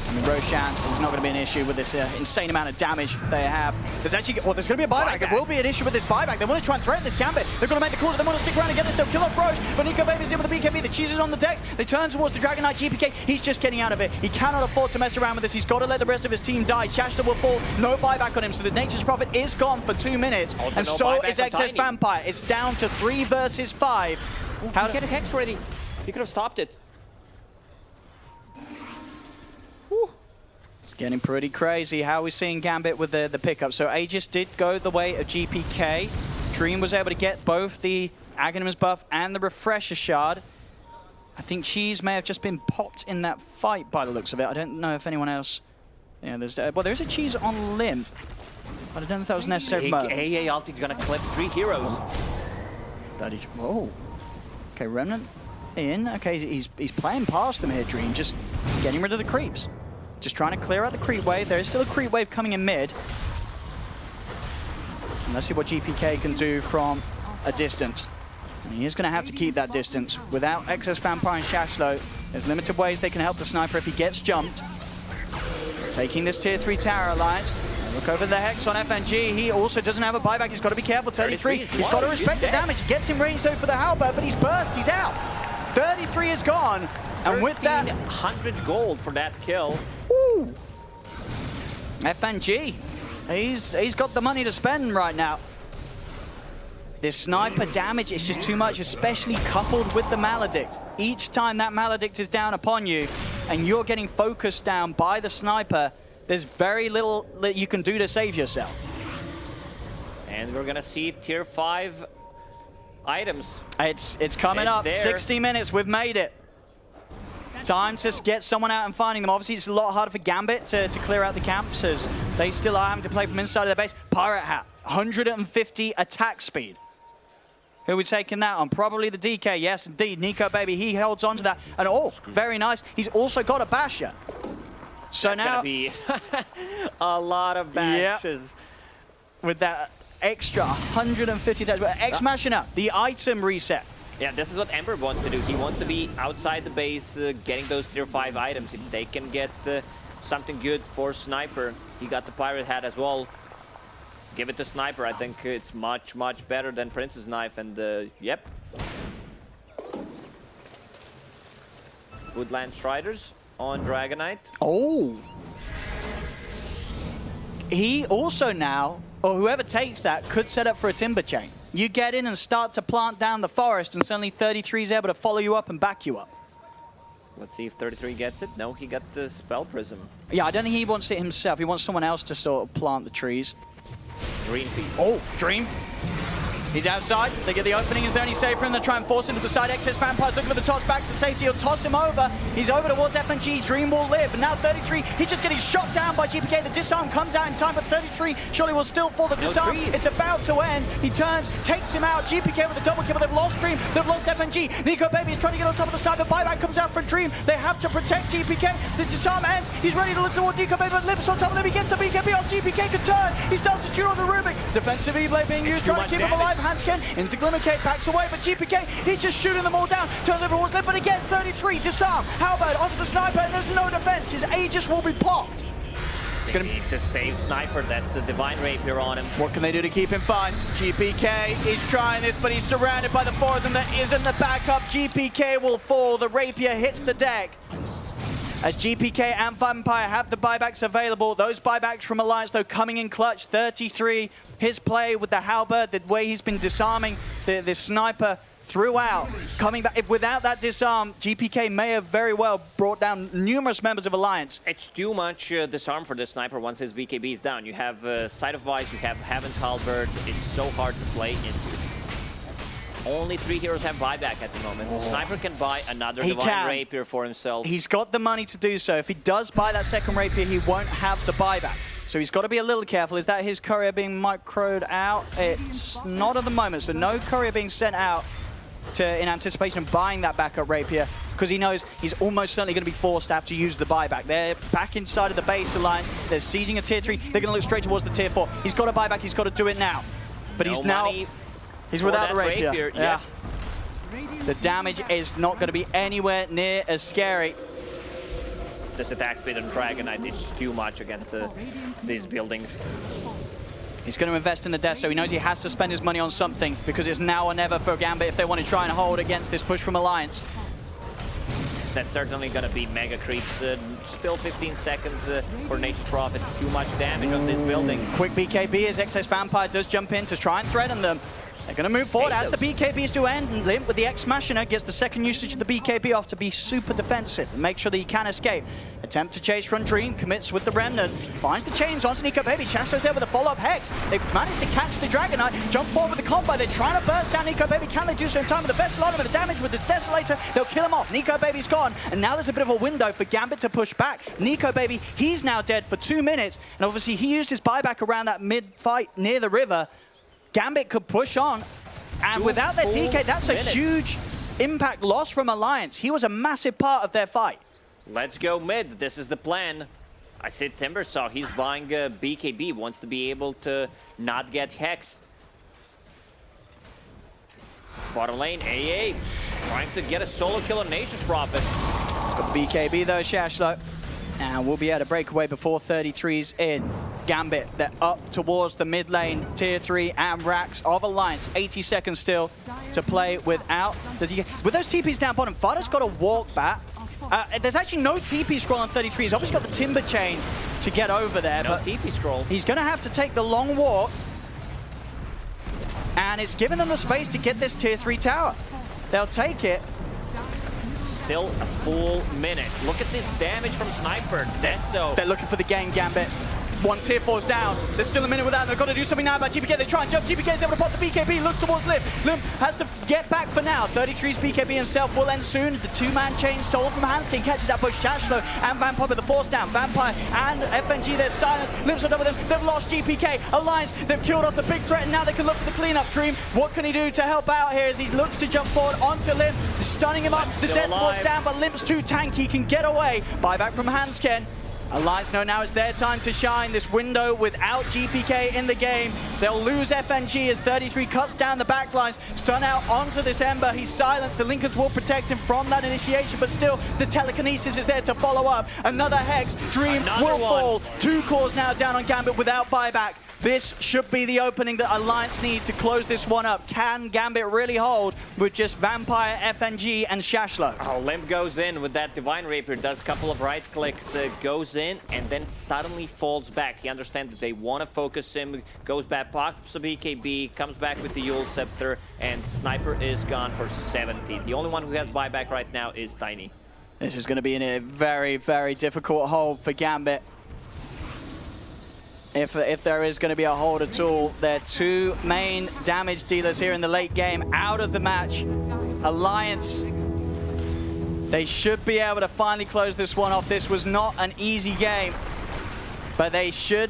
D: I mean, Roshan is not going to be an issue with this insane amount of damage they have. There's actually, well, there's going to be a buyback. There will be an issue with this buyback. They want to try and threaten this Gambit. They're going to make the call. They want to stick around and get this. They'll kill off Roche. But Nico Baby's in with the BKB. The cheese is on the deck. They turn towards the Dragon Knight GPK. He's just getting out of it. He cannot afford to mess around with this. He's got to let the rest of his team die. Shashta will fall. No buyback on him. So the Nature's Prophet is gone for 2 minutes.
E: Also
D: and
E: no
D: so is
E: Excess
D: Excess Vampire. It's down to 3 versus 5.
E: How to get a Hex ready? He could have stopped it.
D: It's getting pretty crazy how we're seeing Gambit with the pickup. So Aegis did go the way of GPK. Dream was able to get both the Aghanim's buff and the Refresher Shard. I think Cheese may have just been popped in that fight by the looks of it. I don't know if anyone else... Yeah, there's well, there's a Cheese on Limp, but I don't know if that was necessary.
E: AA ulti gonna clip 3 heroes.
D: 30. Whoa. Okay, Remnant in. Okay, he's playing past them here, Dream. Just getting rid of the creeps. Just trying to clear out the creep wave. There is still a creep wave coming in mid. And let's see what GPK can do from a distance. And he is going to have to keep that distance. Without Excess Vampire and Shashlo, there's limited ways they can help the sniper if he gets jumped. Taking this tier 3 tower, Alliance. Look over the Hex on FNG. He also doesn't have a buyback. He's got to be careful. 33. He's got to respect the damage. He gets in range though for the halberd, but he's burst. He's out. 33 is gone. And with that,
E: 100 gold for that kill.
D: Woo. FNG, he's got the money to spend right now. This sniper damage is just too much, especially coupled with the Maledict. Each time that Maledict is down upon you and you're getting focused down by the sniper, there's very little that you can do to save yourself.
E: And we're gonna see tier 5 items.
D: It's coming up.
E: There.
D: 60 minutes, we've made it. Time to get someone out and finding them. Obviously, it's a lot harder for Gambit to clear out the camps as they still are having to play from inside of their base. Pirate Hat, 150 attack speed. Who are we taking that on? Probably the DK. Yes, indeed. Nico Baby, he holds on to that. And oh, very nice. He's also got a Basher. So
E: That's
D: now...
E: gonna be a lot of bashes.
D: Yeah, with that extra 150 attacks. X Machina, the item reset.
E: Yeah, this is what Ember wants to do. He wants to be outside the base, getting those tier 5 items. If they can get something good for Sniper, he got the Pirate Hat as well. Give it to Sniper. I think it's much, much better than Prince's Knife. And yep. Woodland Striders on Dragonite.
D: Oh. He also now, or whoever takes that, could set up for a Timber Chain. You get in and start to plant down the forest, and suddenly 33 is able to follow you up and back you up.
E: Let's see if 33 gets it. No, he got the Spell Prism.
D: Yeah, I don't think he wants it himself. He wants someone else to sort of plant the trees.
E: Green piece.
D: Oh, Dream. He's outside. They get the opening. Is there any save for him? They try and force him to the side. Excess Vampire's looking for the toss back to safety. He'll toss him over. He's over towards FNG. Dream will live. And now 33, he's just getting shot down by GPK. The disarm comes out in time, but 33 surely will still fall. The disarm, it's about to end. He turns, takes him out. GPK with a double kill, but they've lost Dream. They've lost FNG. Nico Baby is trying to get on top of the sniper. Buyback comes out for Dream. They have to protect GPK. The disarm ends. He's ready to look toward Nico Baby, but Lips on top of him. He gets the BKB off. GPK can turn. He starts to shoot on the Rubik. Defensive E-Blade being used, trying to keep him alive. Handscan into Glimmercake, backs away, but GPK, he's just shooting them all down. Turn the towards Lip, but again, 33, disarm. Halberd onto the sniper, and there's no defense. His Aegis will be popped.
E: It's going to need to save Sniper. That's a Divine Rapier on him.
D: What can they do to keep him fine? GPK is trying this, but he's surrounded by the four of them. There isn't the backup. GPK will fall. The Rapier hits the deck. As GPK and Vampire have the buybacks available, those buybacks from Alliance, though, coming in clutch. 33, his play with the Halberd, the way he's been disarming the sniper throughout. Coming back, without that disarm, GPK may have very well brought down numerous members of Alliance.
E: It's too much disarm for the sniper once his BKB is down. You have Sight of Vice, you have Heaven's Halberd. It's so hard to play into. Only 3 heroes have buyback at the moment. The sniper can buy another Divine Rapier for himself.
D: He's got the money to do so. If he does buy that second Rapier, he won't have the buyback. So he's got to be a little careful. Is that his courier being microed out? It's not at the moment. So no courier being sent out in anticipation of buying that backup Rapier, because he knows he's almost certainly going to be forced to have to use the buyback. They're back inside of the base Alliance. They're sieging a tier 3. They're going to look straight towards the tier 4. He's got a buyback. He's got to do it now. But he's now... He's without the Rapier. Yeah. The damage is not going to be anywhere near as scary.
E: This attack speed on Dragon Knight is too much against these buildings.
D: He's going to invest in the death, so he knows he has to spend his money on something, because it's now or never for Gambit if they want to try and hold against this push from Alliance.
E: That's certainly going to be mega creeps. Still 15 seconds for Nature's Prophet. Too much damage on these buildings.
D: Quick BKB as Excess Vampire does jump in to try and threaten them. They're going to move forward as the BKBs do end, and Limp with the X-Machina gets the second usage of the BKB off to be super defensive and make sure that he can escape. Attempt to chase from Dream, commits with the Remnant, finds the chains onto Nico Baby. Shashlo's there with a follow-up Hex. They've managed to catch the Dragon Knight, jump forward with the combo. They're trying to burst down Nico Baby. Can they do so in time with the Vessel on him with the damage with this Desolator? They'll kill him off. Nico Baby's gone, and now there's a bit of a window for Gambit to push back. Nico Baby, he's now dead for 2 minutes, and obviously he used his buyback around that mid-fight near the river. Gambit could push on. And without their DK, that's a huge impact loss from Alliance. He was a massive part of their fight.
E: Let's go mid. This is the plan. I see Timbersaw. He's buying a BKB. Wants to be able to not get hexed. Bottom lane, AA. Trying to get a solo kill on Nature's Prophet.
D: It's got the BKB though, Shashlo. And we'll be able to break away before 33's in. Gambit, they're up towards the mid lane, tier 3 and racks of Alliance. 80 seconds still to play without the DK. With those TPs down bottom, Fada's got to walk back. There's actually no TP scroll on 33. He's obviously got the Timber Chain to get over there.
E: No TP scroll.
D: He's going to have to take the long walk. And it's given them the space to get this tier 3 tower. They'll take it.
E: Still a full minute. Look at this damage from Sniper. Deso.
D: They're looking for the game, Gambit. One tier 4's down. There's still a minute without. They've got to do something now about GPK. They try and jump. GPK's able to pop the BKB. Looks towards Limp. Limp has to get back for now. 33's BKB himself will end soon. The 2-man chain stolen from Hanskin catches that push. Shashlo and Vampire with the force down. Vampire and FNG, there's silence. Limp's on top of them. They've lost GPK. Alliance, they've killed off the big threat, and now they can look for the cleanup. Dream, what can he do to help out here as he looks to jump forward onto Limp, stunning him up. The death ward's down, but Limp's too tanky. He can get away. Buyback from Hanskin. Alliance know now it's their time to shine. This window without GPK in the game. They'll lose FNG as 33 cuts down the backlines. Stun out onto this Ember. He's silenced. The Lincolns will protect him from that initiation, but still the telekinesis is there to follow up. Another Hex. Dream will fall. 2 cores now down on Gambit without buyback. This should be the opening that Alliance need to close this one up. Can Gambit really hold with just Vampire, FNG, and Shashlo?
E: Oh, Limp goes in with that Divine Rapier, does a couple of right clicks, goes in, and then suddenly falls back. He understands that they want to focus him, goes back, pops a BKB, comes back with the Yule Scepter, and Sniper is gone for 70. The only one who has buyback right now is Tiny.
D: This is going to be in a very, very difficult hold for Gambit. If there is going to be a hold at all, their two main damage dealers here in the late game out of the match. Alliance, they should be able to finally close this one off. This was not an easy game, but they should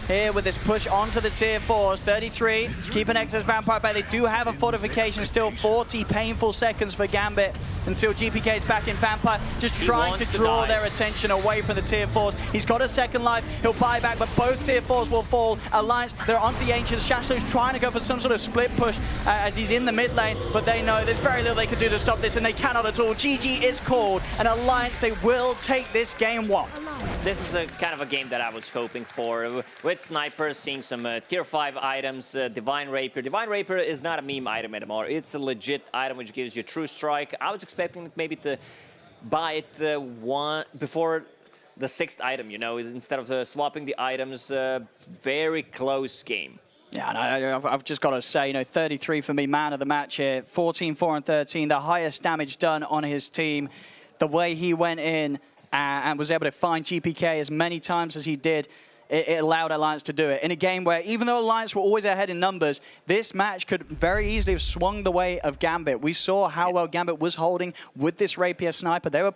D: here with this push onto the tier 4s. 33 to keep an excess Vampire back. They do have a fortification still. 40 painful seconds for Gambit until GPK is back in Vampire, just trying to draw their attention away from the tier 4s. He's got a second life, he'll buy back, but both tier 4s will fall. Alliance, they're onto the Ancients. Shashlo's trying to go for some sort of split push as he's in the mid lane, but they know there's very little they can do to stop this, and they cannot at all. GG is called, and Alliance, they will take this game 1.
E: This is a kind of a game that I was hoping for. With snipers, seeing some tier 5 items, Divine Rapier. Divine Rapier is not a meme item anymore. It's a legit item which gives you true strike. I was expecting maybe to buy it one before the 6th item, you know, instead of swapping the items. Very close game.
D: Yeah, and I've just got to say, you know, 33 for me, man of the match here. 14, 4, and 13, the highest damage done on his team. The way he went in and was able to find GPK as many times as he did, it allowed Alliance to do it. In a game where, even though Alliance were always ahead in numbers, this match could very easily have swung the way of Gambit. We saw how well Gambit was holding with this Rapier sniper. They were